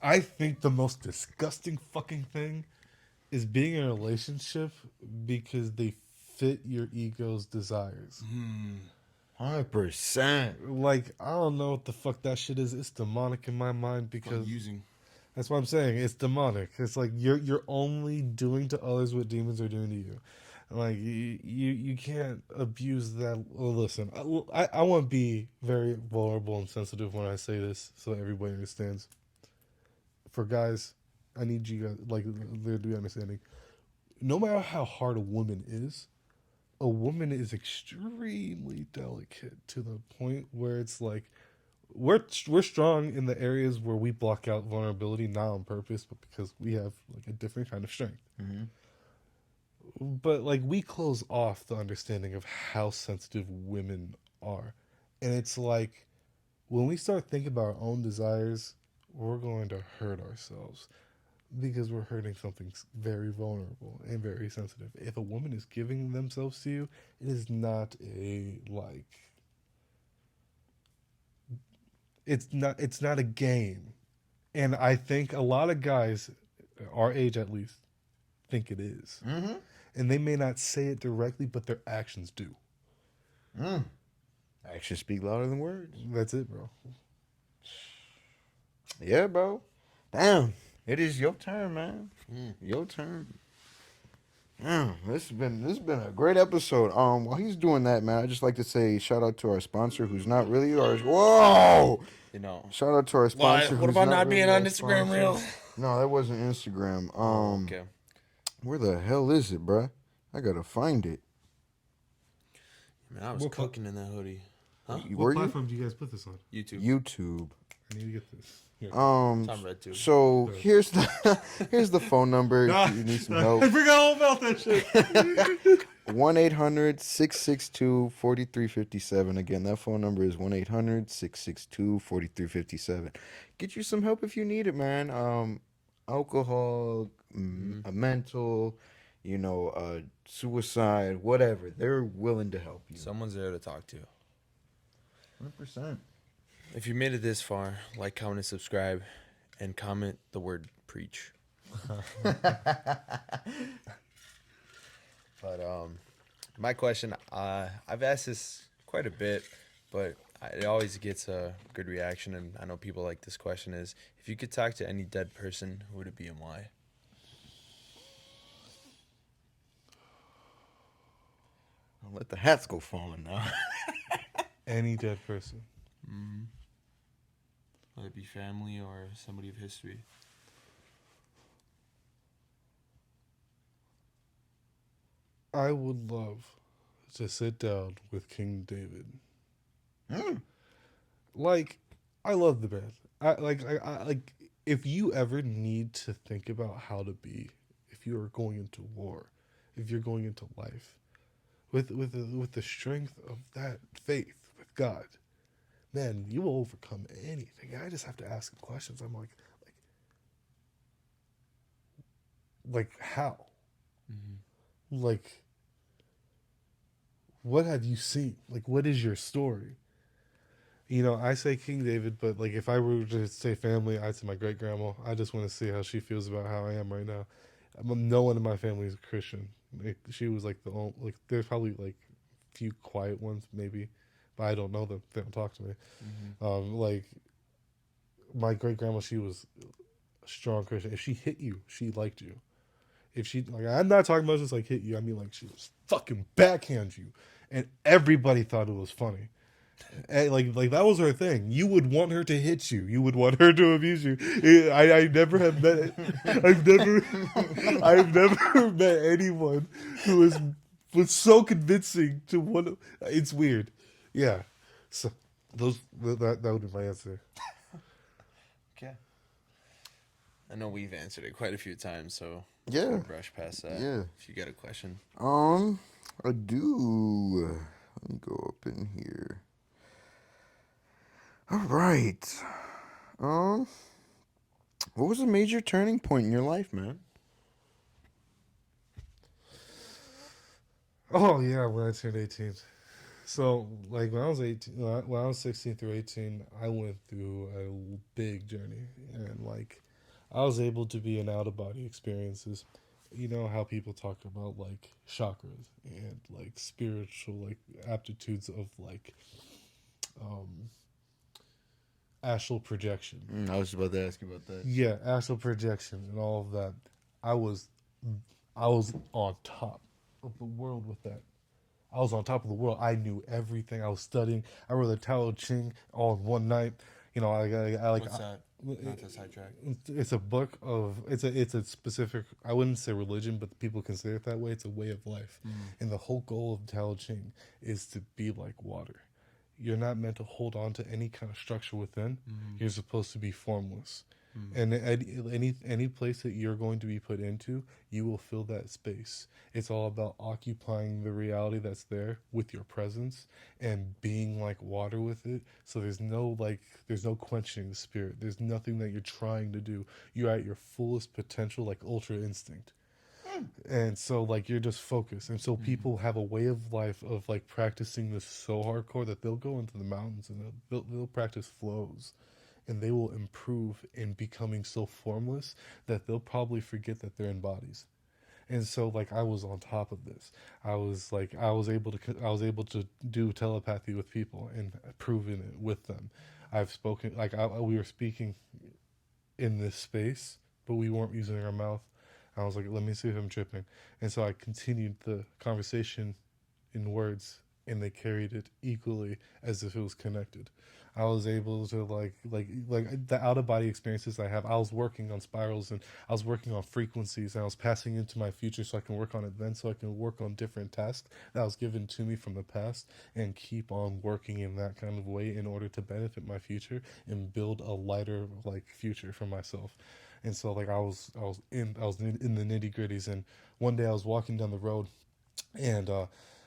I think the most disgusting fucking thing is being in a relationship because they fit your ego's desires. 100%. Like, I don't know what the fuck that shit is. It's demonic in my mind because using. that's what I'm saying. It's demonic. It's like you're only doing to others what demons are doing to you. Like, you can't abuse that. Well, listen, I want to be very vulnerable and sensitive when I say this, so everybody understands. For guys, I need you guys, like, there to be understanding. No matter how hard a woman is extremely delicate to the point where it's like we're strong in the areas where we block out vulnerability, not on purpose, but because we have like a different kind of strength. But like we close off the understanding of how sensitive women are, and it's like when we start thinking about our own desires, we're going to hurt ourselves because we're hurting something very vulnerable and very sensitive. If a woman is giving themselves to you, it is not a like. It's not a game, and I think a lot of guys, our age at least, think it is. And they may not say it directly, but their actions do. Actions speak louder than words. That's it, bro. Yeah, bro. Damn. It is your turn, man. Your turn. Yeah, this has been a great episode. While he's doing that, man, I just like to say shout out to our sponsor, who's not really our. Whoa! You know. Shout out to our Why? sponsor, What who's about not not being really on our Instagram sponsor. Reel? No, that wasn't Instagram. Oh, okay. Where the hell is it, bruh? I gotta find it. Man, I was What cooking in that hoodie. Huh? Were What you? platform do you guys put this on? YouTube. YouTube. I need to get this. Here. It's on RedTube. So Yeah. here's the phone number if you need some help. I forgot all about that shit. 1-800-662-4357. Again, that phone number is 1-800-662-4357. Get you some help if you need it, man. Alcohol, a mental, suicide, whatever. They're willing to help you. Someone's there to talk to. 100%. If you made it this far, like, comment, and subscribe, and comment the word preach. But my question, I've asked this quite a bit, but it always gets a good reaction, and I know people like this question is, if you could talk to any dead person, who would it be and why? I'll let the hats go falling now. Any dead person. Whether it be family or somebody of history. I would love to sit down with King David. Like, I love the man. I like if you ever need to think about how to be, if you are going into war, if you're going into life, with the strength of that faith with God, man, you will overcome anything. I just have to ask him questions. I'm like how? Like, what have you seen? Like, what is your story? I say King David, but like if I were to say family, I'd say my great grandma. I just want to see how she feels about how I am right now. No one in my family is Christian. Like, she was like the only, like there's probably like a few quiet ones maybe, but I don't know them. They don't talk to me. Like my great grandma, she was a strong Christian. If she hit you, she liked you. If she like, I'm not talking about just like hit you. I mean like she was fucking backhand you, and everybody thought it was funny. And like that was her thing. You would want her to hit you. You would want her to abuse you. I never have met. I've never met anyone who was so convincing to one. It's weird. Yeah. So that would be my answer. Okay. I know we've answered it quite a few times, so Yeah. we'll brush past that. Yeah. If you got a question. I do. Let me go up in here. All right. What was a major turning point in your life, man? Oh yeah, when I turned 18. So like when I was 18, when I was 16 through 18, I went through a big journey, and like I was able to be in out of body experiences. You know how people talk about like chakras and like spiritual like aptitudes of like astral projection. I was just about to ask you about that. Yeah, astral projection and all of that. I was on top of the world with that. I was on top of the world. I knew everything. I was studying. I read the Tao Te Ching all in one night. I like. What's that? Not to sidetrack. It's a book of it's a specific. I wouldn't say religion, but people consider it that way. It's a way of life, and the whole goal of Tao Te Ching is to be like water. You're not meant to hold on to any kind of structure within. You're supposed to be formless. And any place that you're going to be put into, you will fill that space. It's all about occupying the reality that's there with your presence and being like water with it. So there's no quenching the spirit. There's nothing that you're trying to do. You're at your fullest potential, like ultra instinct. And so like you're just focused, and so people have a way of life of like practicing this so hardcore that they'll go into the mountains and they'll practice flows, and they will improve in becoming so formless that they'll probably forget that they're in bodies. And so like I was on top of this. I was able to do telepathy with people and proving it with them. I've spoken we were speaking in this space, but we weren't using our mouth. I was like, let me see if I'm tripping. And so I continued the conversation in words, and they carried it equally as if it was connected. I was able to like the out of body experiences I have. I was working on spirals, and I was working on frequencies, and I was passing into my future so I can work on it then, so I can work on different tasks that was given to me from the past, and keep on working in that kind of way in order to benefit my future and build a lighter like future for myself. And so like I was in the nitty gritties, and one day I was walking down the road, and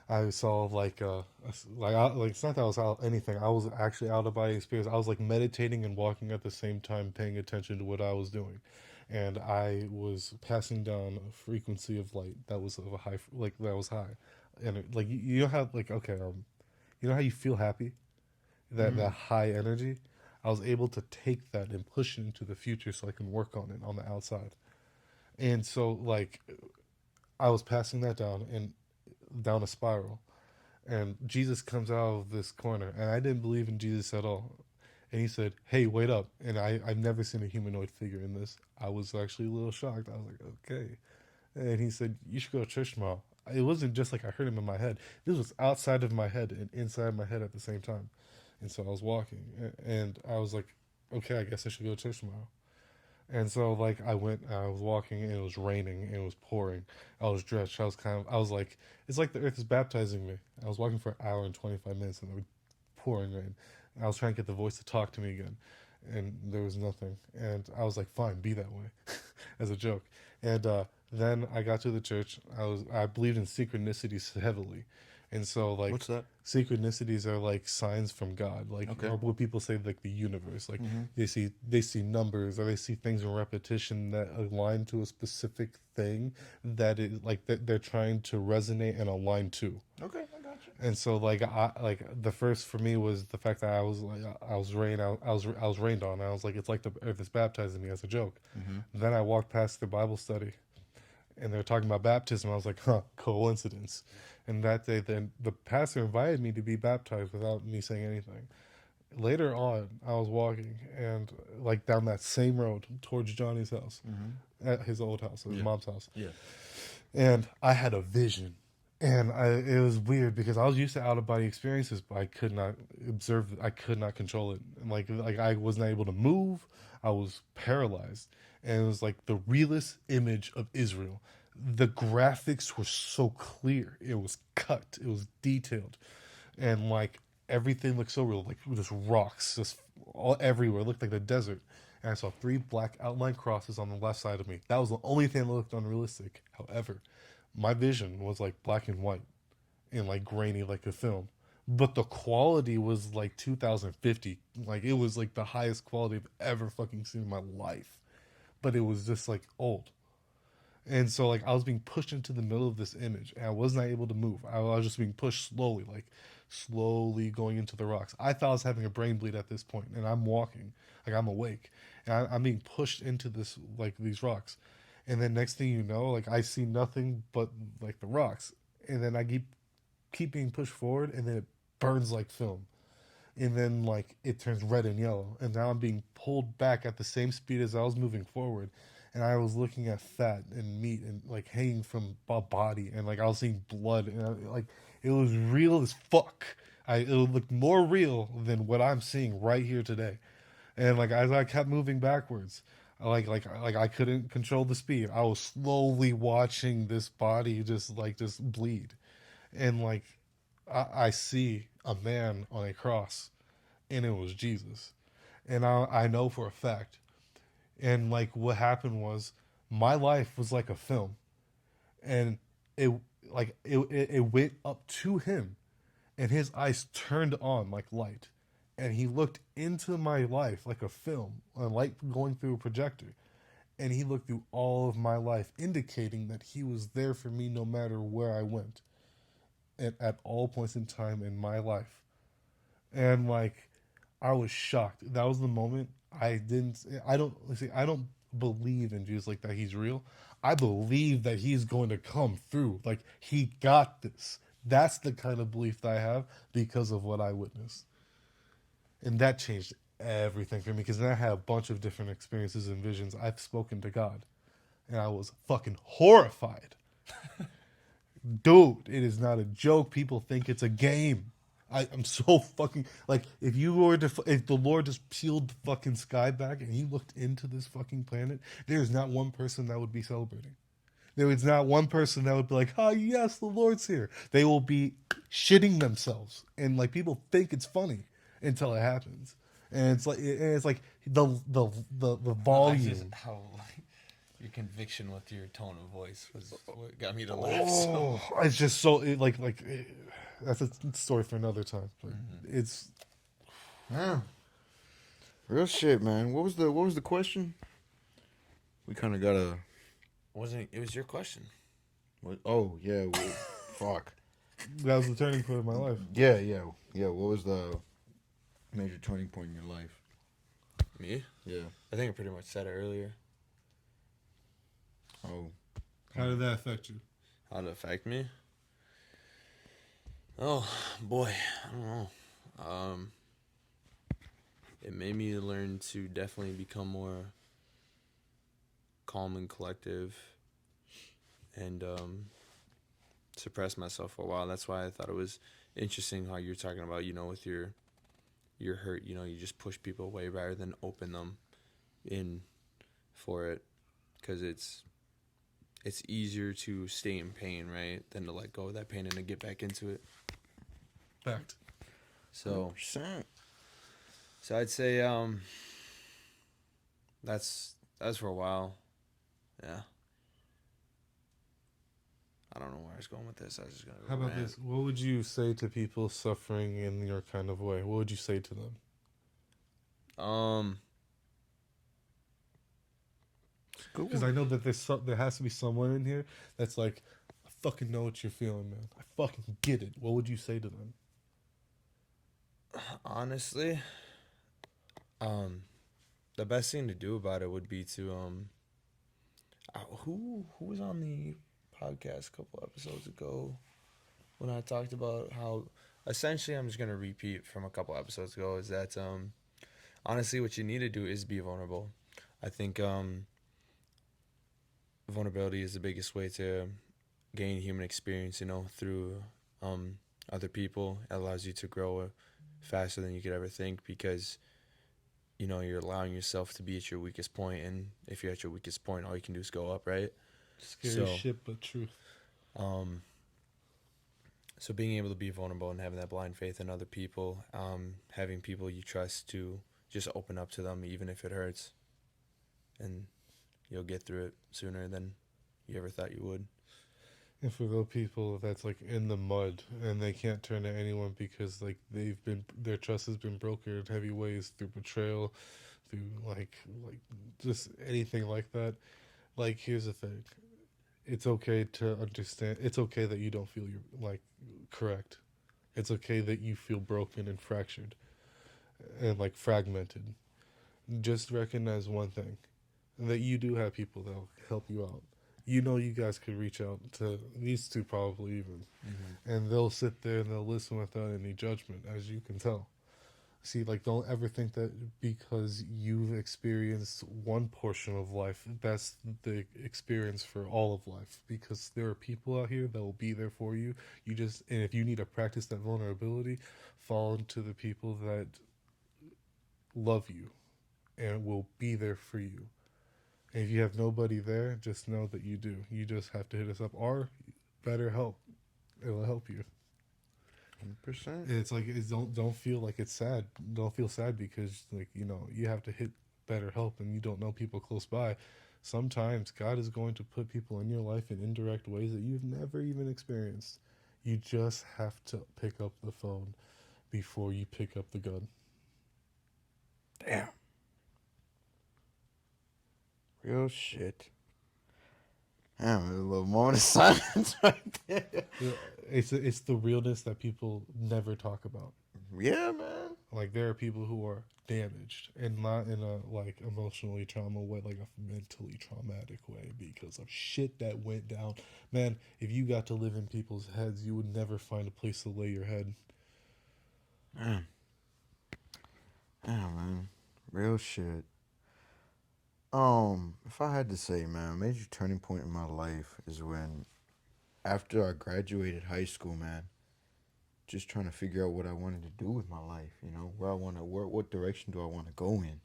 I saw like it's not that I was out anything. I was actually out of body experience. I was like meditating and walking at the same time, paying attention to what I was doing, and I was passing down a frequency of light that was of a high, like that was high, and like you know how like okay, you know how you feel happy, that high energy. I was able to take that and push it into the future so I can work on it on the outside. And so like I was passing that down and down a spiral, and Jesus comes out of this corner, and I didn't believe in Jesus at all. And he said, "Hey, wait up!" And I've never seen a humanoid figure in this. I was actually a little shocked. I was like, "Okay." And he said, "You should go to church tomorrow." It wasn't just like I heard him in my head. This was outside of my head and inside my head at the same time. And so I was walking, and I was like, "Okay, I guess I should go to church tomorrow." And so like I went, I was walking, and it was raining, and it was pouring. I was dressed. I was like, it's like the earth is baptizing me. I was walking for an hour and 25 minutes, and it was pouring rain. I was trying to get the voice to talk to me again, and there was nothing. And I was like, fine, be that way, as a joke. And then I got to the church. I believed in synchronicities heavily, and so like What's that? synchronicities are like signs from God, like Okay. or what people say like the universe. Like Mm-hmm. they see numbers, or they see things in repetition that align to a specific thing that is like that they're trying to resonate and align to. Okay, I got you. And so like the first for me was the fact that I was rained on. I was like, it's like the earth is baptizing me, as a joke. Mm-hmm. Then I walked past the Bible study, and they were talking about baptism. I was like, huh, coincidence. And that day, then the pastor invited me to be baptized without me saying anything. Later on, I was walking, and like down that same road towards Johnny's house, Mm-hmm. at his old house, his Yeah. mom's house, Yeah. and I had a vision. And it was weird because I was used to out of body experiences, but I could not observe. I could not control it. And like I was not able to move. I was paralyzed, and it was like the realest image of Israel. The graphics were so clear. It was cut. It was detailed, and like everything looked so real. Like just rocks, just all everywhere. It looked like the desert. And I saw three black outline crosses on the left side of me. That was the only thing that looked unrealistic. However, my vision was like black and white and like grainy like a film, but the quality was like 2050. Like it was like the highest quality I've ever fucking seen in my life, but it was just like old. And so like I was being pushed into the middle of this image, and I was not able to move. I was just being pushed slowly, like slowly going into the rocks. I thought I was having a brain bleed at this point, and I'm walking, like I'm awake, and I'm being pushed into this like these rocks. And then next thing you know, like I see nothing but like the rocks, and then I keep being pushed forward, and then it burns like film, and then like it turns red and yellow, and now I'm being pulled back at the same speed as I was moving forward, and I was looking at fat and meat and like hanging from a body, and like I was seeing blood, and like it was real as fuck. It looked more real than what I'm seeing right here today. And like as I kept moving backwards, like I couldn't control the speed. I was slowly watching this body just bleed, and like I see a man on a cross, and it was Jesus, and I know for a fact. And like what happened was, my life was like a film, and it it went up to him, and his eyes turned on like light, and he looked into my life like a film, a light going through a projector, and he looked through all of my life, indicating that he was there for me no matter where I went, and at all points in time in my life. And like I was shocked. That was the moment. I don't believe in Jesus like that he's real. I believe that he's going to come through. Like he got this. That's the kind of belief that I have because of what I witnessed. And that changed everything for me, because then I had a bunch of different experiences and visions. I've spoken to God. and I was fucking horrified. Dude, it is not a joke. People think it's a game. I'm so fucking like if the Lord just peeled the fucking sky back and he looked into this fucking planet, there is not one person that would be celebrating. There is not one person that would be like, "Oh yes, the Lord's here." They will be shitting themselves, and like people think it's funny until it happens, and it's like the volume. How your conviction with your tone of voice was what got me to laugh. So. Oh, it's just so that's a story for another time. But it's Yeah. Real shit, man. What was the question? We kind of got a. Wasn't it was your question? What? Oh yeah. Fuck. that was the turning point of my life. Yeah. What was the major turning point in your life? Me? Yeah. I think I pretty much said it earlier. Oh. How did that affect you? How did it affect me? Oh boy, I don't know. It made me learn to definitely become more calm and collective, and suppress myself for a while. That's why I thought it was interesting how you're talking about, with your hurt. You just push people away rather than open them in for it, because it's easier to stay in pain, right, than to let go of that pain and to get back into it. Fact. So 100%. I'd say that's for a while. Yeah. I don't know where I was going with this. I was just gonna go. How about rant. this? What would you say to people suffering in your kind of way? What would you say to them? Because I know that there has to be someone in here that's like, I fucking know what you're feeling, man. I fucking get it. What would you say to them? Honestly, the best thing to do about it would be to who was on the podcast a couple episodes ago when I talked about how essentially, I'm just gonna repeat from a couple episodes ago, is that honestly what you need to do is be vulnerable. I think vulnerability is the biggest way to gain human experience, through other people. It allows you to grow faster than you could ever think, because you're allowing yourself to be at your weakest point, and if you're at your weakest point, all you can do is go up, right? Scary shit, but truth. So being able to be vulnerable and having that blind faith in other people, having people you trust to just open up to them, even if it hurts, and you'll get through it sooner than you ever thought you would. And for those people that's like in the mud and they can't turn to anyone because like their trust has been broken in heavy ways through betrayal, through like just anything like that. Like, here's the thing. It's okay to understand. It's okay that you don't feel you're like correct. It's okay that you feel broken and fractured and like fragmented. Just recognize one thing, that you do have people that'll help you out. You guys could reach out to these two probably even, and they'll sit there and they'll listen without any judgment, as you can tell. See, like, don't ever think that because you've experienced one portion of life, that's the experience for all of life. Because there are people out here that will be there for you. And if you need to practice that vulnerability, fall into the people that love you and will be there for you. And if you have nobody there, just know that you do. You just have to hit us up, or better help. It'll help you. 100%. It's like don't feel like it's sad. Don't feel sad because you have to hit better help and you don't know people close by. Sometimes God is going to put people in your life in indirect ways that you've never even experienced. You just have to pick up the phone before you pick up the gun. Damn. Real shit. Damn, a little moment of silence right there. It's the realness that people never talk about. Yeah, man. Like, there are people who are damaged, and not in a like emotionally trauma way, like a mentally traumatic way, because of shit that went down. Man, if you got to live in people's heads, you would never find a place to lay your head. Man. Yeah, man. Real shit. If I had to say, man, a major turning point in my life is when, after I graduated high school, man, just trying to figure out what I wanted to do with my life, where I want to work, what direction do I want to go in,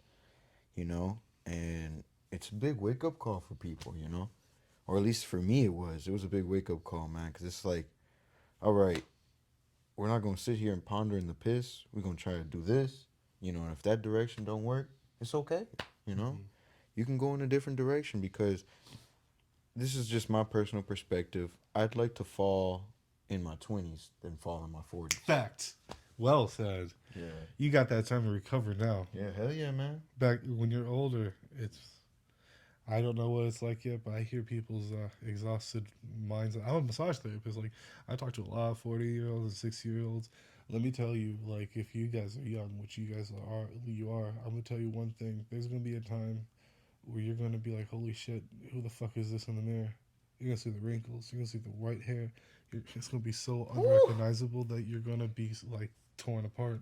and it's a big wake up call for people, or at least for me it was. It was a big wake up call, man, because it's like, all right, we're not gonna sit here and ponder in the piss. We're gonna try to do this, and if that direction don't work, it's okay, you know. Mhm. You can go in a different direction because this is just my personal perspective. I'd like to fall in my 20s than fall in my 40s. Fact. Well said. Yeah. You got that time to recover now. Yeah, hell yeah, man. Back when you're older, it's. I don't know what it's like yet, but I hear people's exhausted minds. I'm a massage therapist. Like, I talk to a lot of 40-year-olds and 60-year-olds. Let me tell you, like, if you guys are young, which you guys are, I'm going to tell you one thing. There's going to be a time where you're going to be like, holy shit, who the fuck is this in the mirror? You're going to see the wrinkles. You're going to see the white hair. It's going to be so unrecognizable that you're going to be, like, torn apart.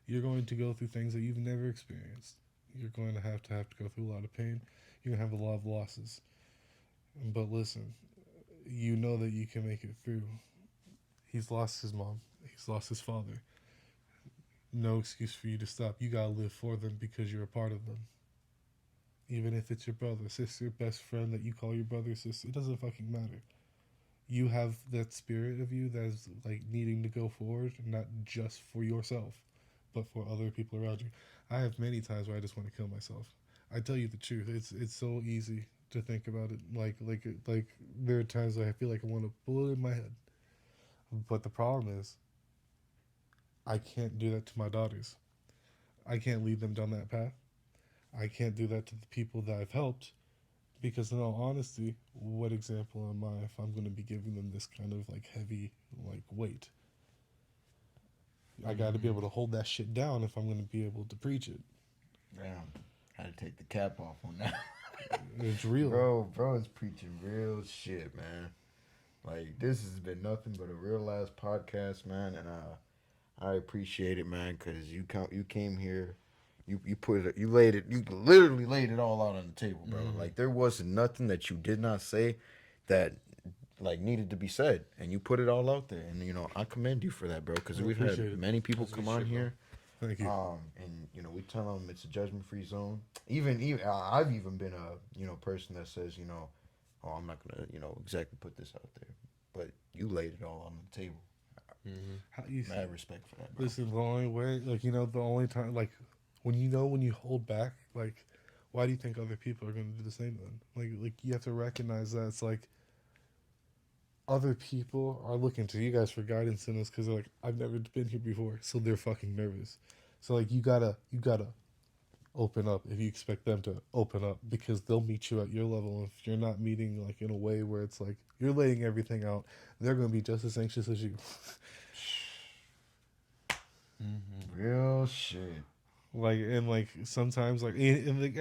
You're going to go through things that you've never experienced. You're going to have to go through a lot of pain. You're going to have a lot of losses. But listen, you know that you can make it through. He's lost his mom. He's lost his father. No excuse for you to stop. You got to live for them because you're a part of them. Even if it's your brother, sister, best friend that you call your brother, sister, it doesn't fucking matter. You have that spirit of you that's like needing to go forward, not just for yourself, but for other people around you. I have many times where I just want to kill myself. I tell you the truth. It's so easy to think about it. Like there are times where I feel like I want to bullet in my head. But the problem is, I can't do that to my daughters. I can't lead them down that path. I can't do that to the people that I've helped because, in all honesty, what example am I if I'm going to be giving them this kind of like heavy like weight? I got to be able to hold that shit down if I'm going to be able to preach it. Damn. Had to take the cap off on that. It's real. Bro is preaching real shit, man. Like, this has been nothing but a real ass podcast, man, and I appreciate it, man, because you came here, you literally laid it all out on the table, bro. Mhm. Like, there wasn't nothing that you did not say that like needed to be said, and you put it all out there, and I commend you for that, bro, because I we've had appreciate it. many people That's come good on shit, bro. here. Thank you. And we tell them it's a judgment-free zone. Even I've even been a person that says oh, I'm not gonna exactly put this out there, but you laid it all on the table. Mm-hmm. How you Mad respect for that, bro. Listen, the only way, like, the only time, like, when you hold back, like, why do you think other people are going to do the same then? Like you have to recognize that it's like other people are looking to you guys for guidance in this because they're like, I've never been here before, so they're fucking nervous. So like, you gotta open up if you expect them to open up because they'll meet you at your level. If you're not meeting like in a way where it's like you're laying everything out, they're going to be just as anxious as you. Real shit. Like sometimes I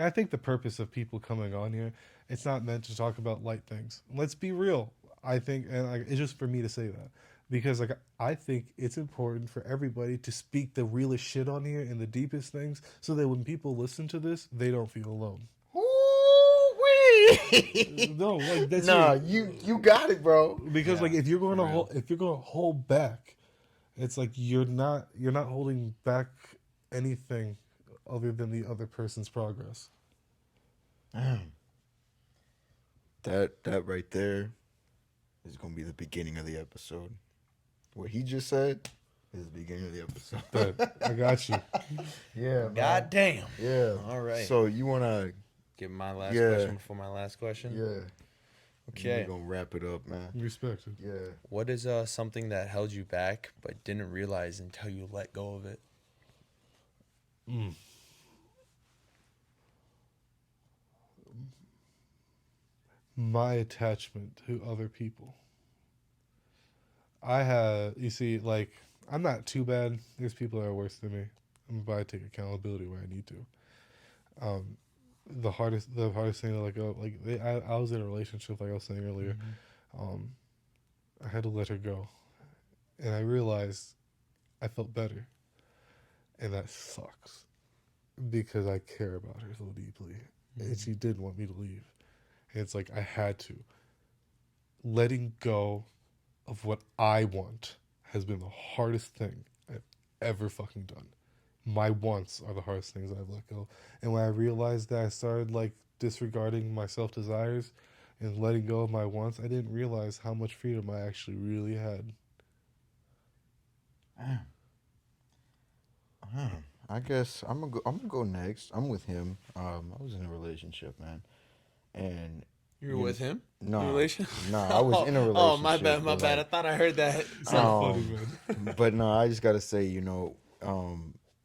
think the purpose of people coming on here, it's not meant to talk about light things. Let's be real. I think, and it's just for me to say that because like I think it's important for everybody to speak the realest shit on here and the deepest things, so that when people listen to this, they don't feel alone. Ooh-wee. No, like that's Nah, you got it, bro. because Yeah, like if you're going to for real. if you're going to hold back, it's like you're not holding back anything other than the other person's progress. Damn. That right there is gonna be the beginning of the episode. What he just said is the beginning of the episode. But I got you. Yeah, man. God damn. Yeah. All right. So you wanna? Give my last Yeah. question before my last question. Yeah. Okay. We're gonna wrap it up, man. Respect it. Yeah. What is something that held you back but didn't realize until you let go of it? My attachment to other people. You see, like, I'm not too bad. There's people that are worse than me, but I take accountability where I need to. The hardest thing to let go, I was in a relationship, like I was saying earlier. I had to let her go, and I realized I felt better, and that sucks because I care about her so deeply, and she did want me to leave. And it's like I had to. Letting go of what I want has been the hardest thing I've ever fucking done. My wants are the hardest things I've let go. And when I realized that I started like disregarding my self desires and letting go of my wants, I didn't realize how much freedom I actually really had. I guess I'm gonna go next. I'm with him. I was in a relationship, man, and You were with him? In a nah, relation? nah, I was in a relationship. Oh, my bad, my but, bad. I like, thought I heard that. It's not funny, man. but no, I just gotta say,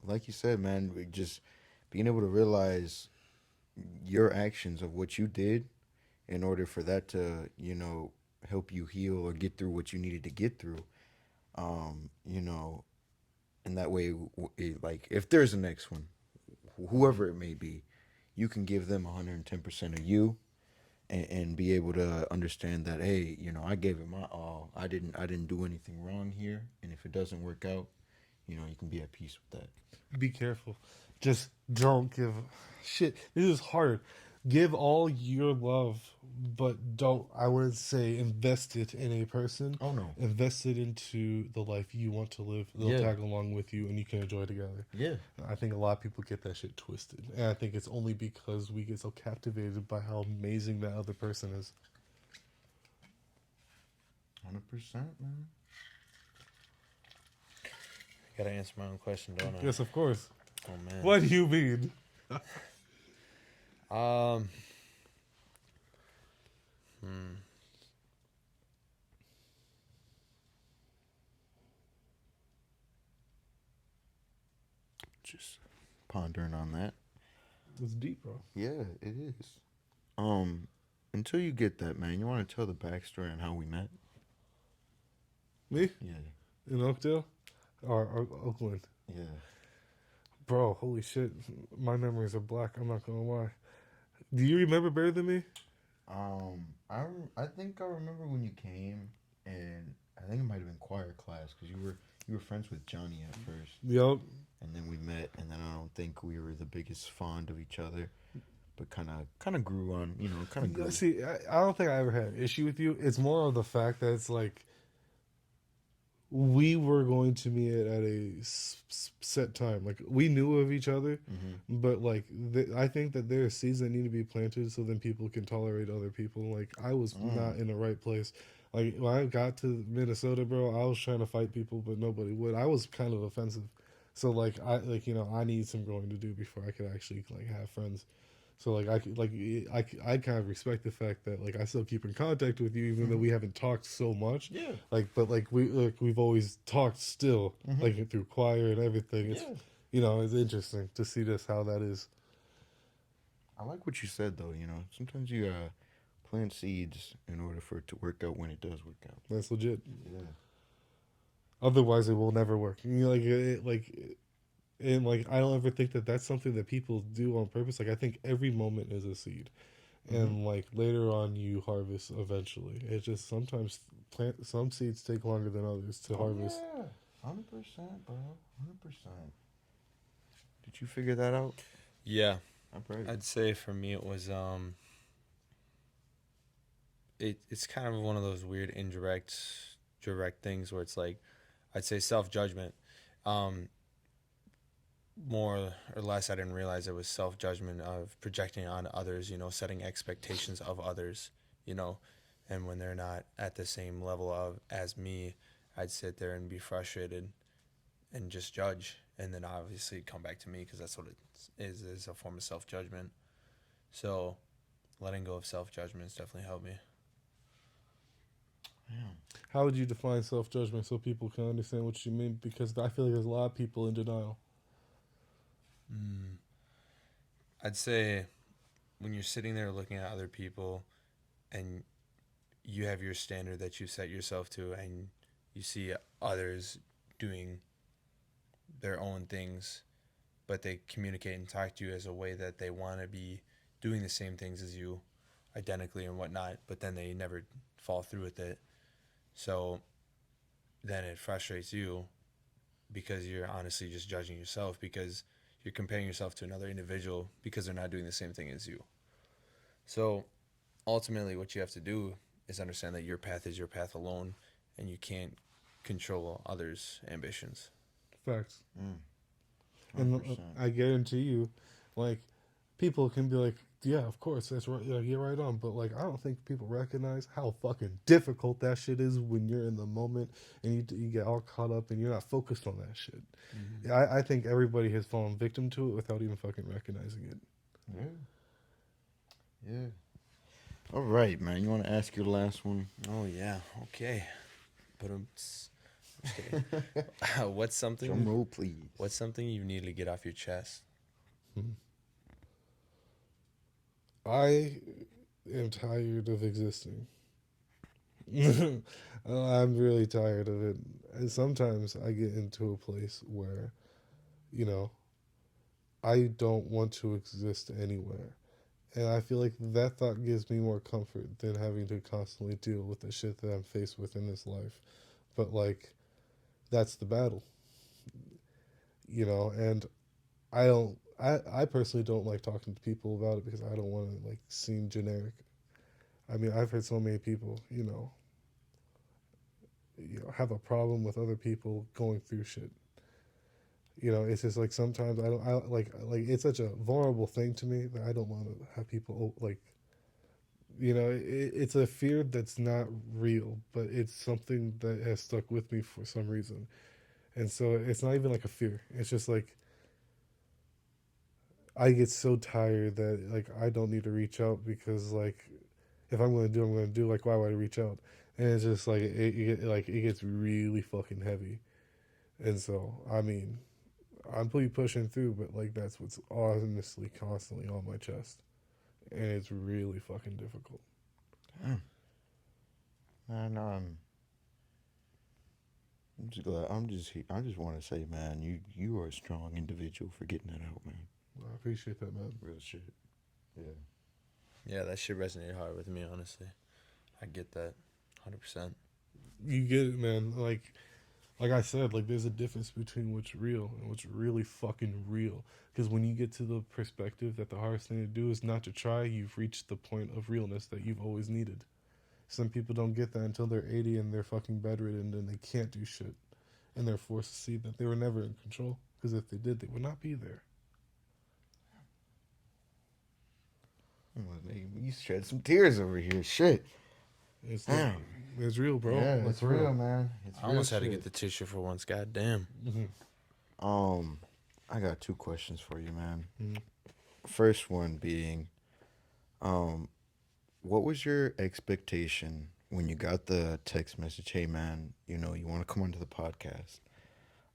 like you said, man, just being able to realize your actions of what you did in order for that to, help you heal or get through what you needed to get through. You know, and that way, like if there's a next one, whoever it may be, you can give them 110% of you, and be able to understand that, hey, I gave it my all. I didn't do anything wrong here, and if it doesn't work out, you can be at peace with that. Be careful. Just don't give shit. This is hard. Give all your love, but don't, I wouldn't say invest it in a person. Oh no. Invest it into the life you want to live. They'll Yeah. tag along with you and you can enjoy together. Yeah. I think a lot of people get that shit twisted. And I think it's only because we get so captivated by how amazing that other person is. 100%, man. Gotta answer my own question, don't I? Yes, of course. Oh man. What do you mean? Um. Just pondering on that. It's deep, bro. Yeah, it is. Until you get that, man, you want to tell the backstory on how we met? Me? Yeah. In Oakdale? Or Oakland? Yeah. Bro, holy shit. My memories are black. I'm not gonna lie. Do you remember better than me? I think I remember when you came, and I think it might have been choir class because you were friends with Johnny at first, Yup. and then we met, and then I don't think we were the biggest fond of each other, but kind of grew on, kind of grew. See, I don't think I ever had an issue with you. It's more of the fact that it's like we were going to meet at a set time. Like we knew of each other, but like I think that there are seeds that need to be planted so then people can tolerate other people. Like I was not in the right place. Like when I got to Minnesota, bro, I was trying to fight people, but nobody would. I was kind of offensive, so like I need some growing to do before I could actually like have friends. So like I kind of respect the fact that like I still keep in contact with you even though we haven't talked so much. Yeah. Like but like we've always talked still like through choir and everything. It's it's interesting to see this how that is. I like what you said though. Sometimes you plant seeds in order for it to work out when it does work out. That's legit. Yeah. Otherwise, it will never work. And like I don't ever think that that's something that people do on purpose. Like I think every moment is a seed, and like later on you harvest eventually. It's just sometimes some seeds take longer than others to harvest. Yeah, 100%, bro, 100%. Did you figure that out? Yeah, I'm proud. I'd say for me it was it's kind of one of those weird direct things where it's like I'd say self-judgment. More or less I didn't realize it was self-judgment of projecting on others, setting expectations of others, and when they're not at the same level of as me, I'd sit there and be frustrated and just judge, and then obviously come back to me because that's what it is a form of self-judgment. So letting go of self-judgment has definitely helped me. How would you define self-judgment so people can understand what you mean? Because I feel like there's a lot of people in denial. I'd say when you're sitting there looking at other people and you have your standard that you set yourself to and you see others doing their own things, but they communicate and talk to you as a way that they want to be doing the same things as you identically and whatnot, but then they never follow through with it. So then it frustrates you because you're honestly just judging yourself because You're comparing yourself to another individual because they're not doing the same thing as you. So ultimately, what you have to do is understand that your path is your path alone, and you can't control others' ambitions. Facts. Mm, And 100%. I guarantee you, like, people can be like, yeah, of course, that's right. Yeah, you're right on. But, like, I don't think people recognize how fucking difficult that shit is when you're in the moment and you get all caught up and you're not focused on that shit. Mm-hmm. Yeah, I think everybody has fallen victim to it without even fucking recognizing it. Yeah. Yeah. All right, man. You want to ask your last one? Oh yeah, okay. But okay. What's Drum something? roll, please. What's something you need to get off your chest? I am tired of existing. I'm really tired of it. And sometimes I get into a place where, you know, I don't want to exist anywhere. And I feel like that thought gives me more comfort than having to constantly deal with the shit that I'm faced with in this life. But, like, that's the battle, and I personally don't like talking to people about it because I don't want to, like, seem generic. I mean, I've heard so many people, have a problem with other people going through shit. It's just like sometimes I don't, I like it's such a vulnerable thing to me that I don't want to have people like, it's a fear that's not real, but it's something that has stuck with me for some reason. And so it's not even like a fear. It's just like I get so tired that, like, I don't need to reach out because, like, if I'm going to do, I'm going to do. Like, why would I reach out? And it's just like it gets really fucking heavy. And so, I mean, I'm pretty pushing through, but, like, that's what's honestly constantly on my chest, and it's really fucking difficult. Damn. Man, I'm just glad. I just want to say, man, you are a strong individual for getting that out, man. I appreciate that, man. Real shit. Yeah. Yeah, that shit resonated hard with me, honestly. I get that, 100%. You get it, man. Like I said, like, there's a difference between what's real and what's really fucking real. Because when you get to the perspective that the hardest thing to do is not to try, you've reached the point of realness that you've always needed. Some people don't get that until they're 80 and they're fucking bedridden and they can't do shit. And they're forced to see that they were never in control. Because if they did, they would not be there. You shed some tears over here. Shit. It's Damn. it's real, bro. Yeah, It's it's real, man. It's I almost real had to shit. get the tissue for once, goddamn. I got two questions for you, man. Mhm. First one being, what was your expectation when you got the text message? Hey, man, you want to come onto the podcast.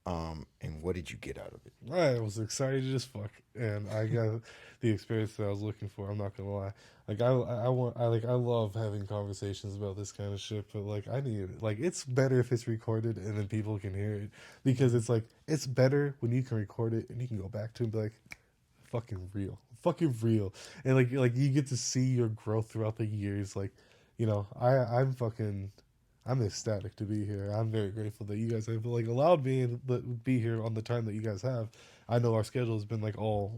And what did you get out of it? I was excited as fuck, and I got the experience that I was looking for. I'm not gonna lie. Like, I love having conversations about this kind of shit, but, like, I need it. Like, it's better if it's recorded and then people can hear it, because it's like it's better when you can record it and you can go back to it and be like, fucking real, and like you get to see your growth throughout the years. Like, I'm ecstatic to be here. I'm very grateful that you guys have, like, allowed me to be here on the time that you guys have. I know our schedule has been, like, all,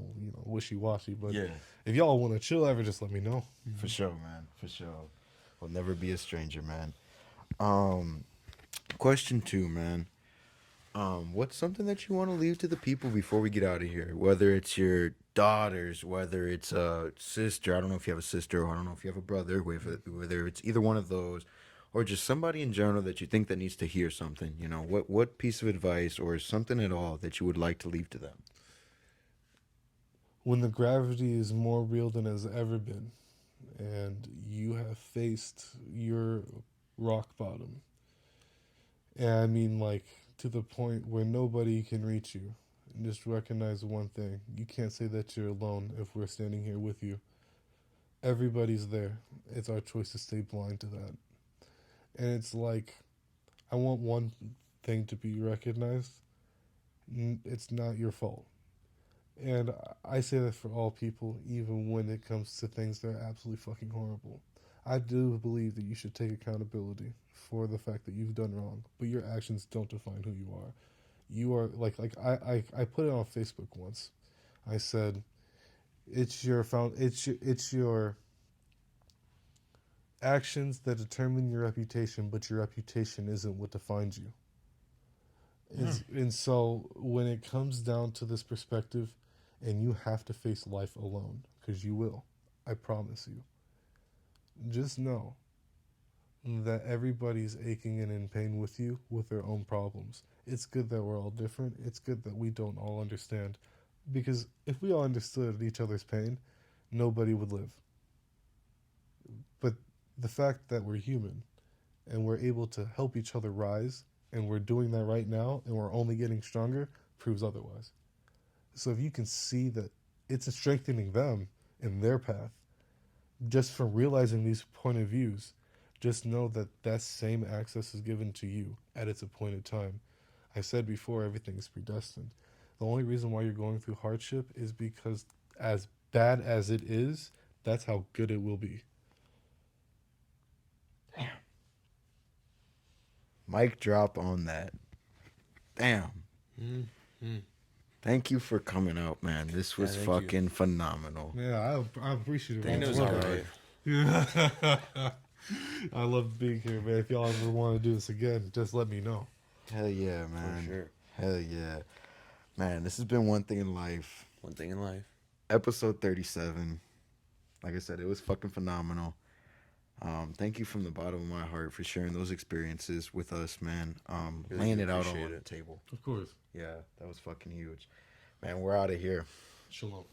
wishy washy, but Yeah, if y'all want to chill ever, just let me know. for sure, man. For sure. We'll never be a stranger, man. Question two, man. What's something that you want to leave to the people before we get out of here? Whether it's your daughters, whether it's a sister. I don't know if you have a sister, or I don't know if you have a brother. Whether it's either one of those, or just somebody in general that you think that needs to hear something. What piece of advice or something at all that you would like to leave to them? When the gravity is more real than it's ever been, and you have faced your rock bottom, and I mean, like, to the point where nobody can reach you, and just recognize one thing: you can't say that you're alone if we're standing here with you. Everybody's there. It's our choice to stay blind to that. And it's like, I want one thing to be recognized: it's not your fault. And I say that for all people, even when it comes to things that are absolutely fucking horrible. I do believe that you should take accountability for the fact that you've done wrong, but your actions don't define who you are. You are like I put it on Facebook once. I said, it's your actions that determine your reputation, but your reputation isn't what defines you. And so when it comes down to this perspective, and you have to face life alone, because you will, I promise you, just know that everybody's aching and in pain with you with their own problems. It's good that we're all different. It's good that we don't all understand. Because if we all understood each other's pain, nobody would live. But the fact that we're human and we're able to help each other rise, and we're doing that right now, and we're only getting stronger, proves otherwise. So if you can see that it's strengthening them in their path, just from realizing these point of views, just know that that same access is given to you at its appointed time. I said before, everything is predestined. The only reason why you're going through hardship is because, as bad as it is, that's how good it will be. Mic drop on that. Damn. Mm-hmm. Thank you for coming out, man. This was thank fucking phenomenal. Yeah, I appreciate it. I think it was Thank all you. right. Yeah. I love being here, man. If y'all ever want to do this again, just let me know. Hell yeah, man. For sure. Hell yeah. Man, this has been One Thing in Life. One thing in life. Episode 37. Like I said, it was fucking phenomenal. Thank you from the bottom of my heart for sharing those experiences with us, man. Really Laying do it out on appreciate the it. table. Of course. Yeah, that was fucking huge. Man, we're out of here. Shalom.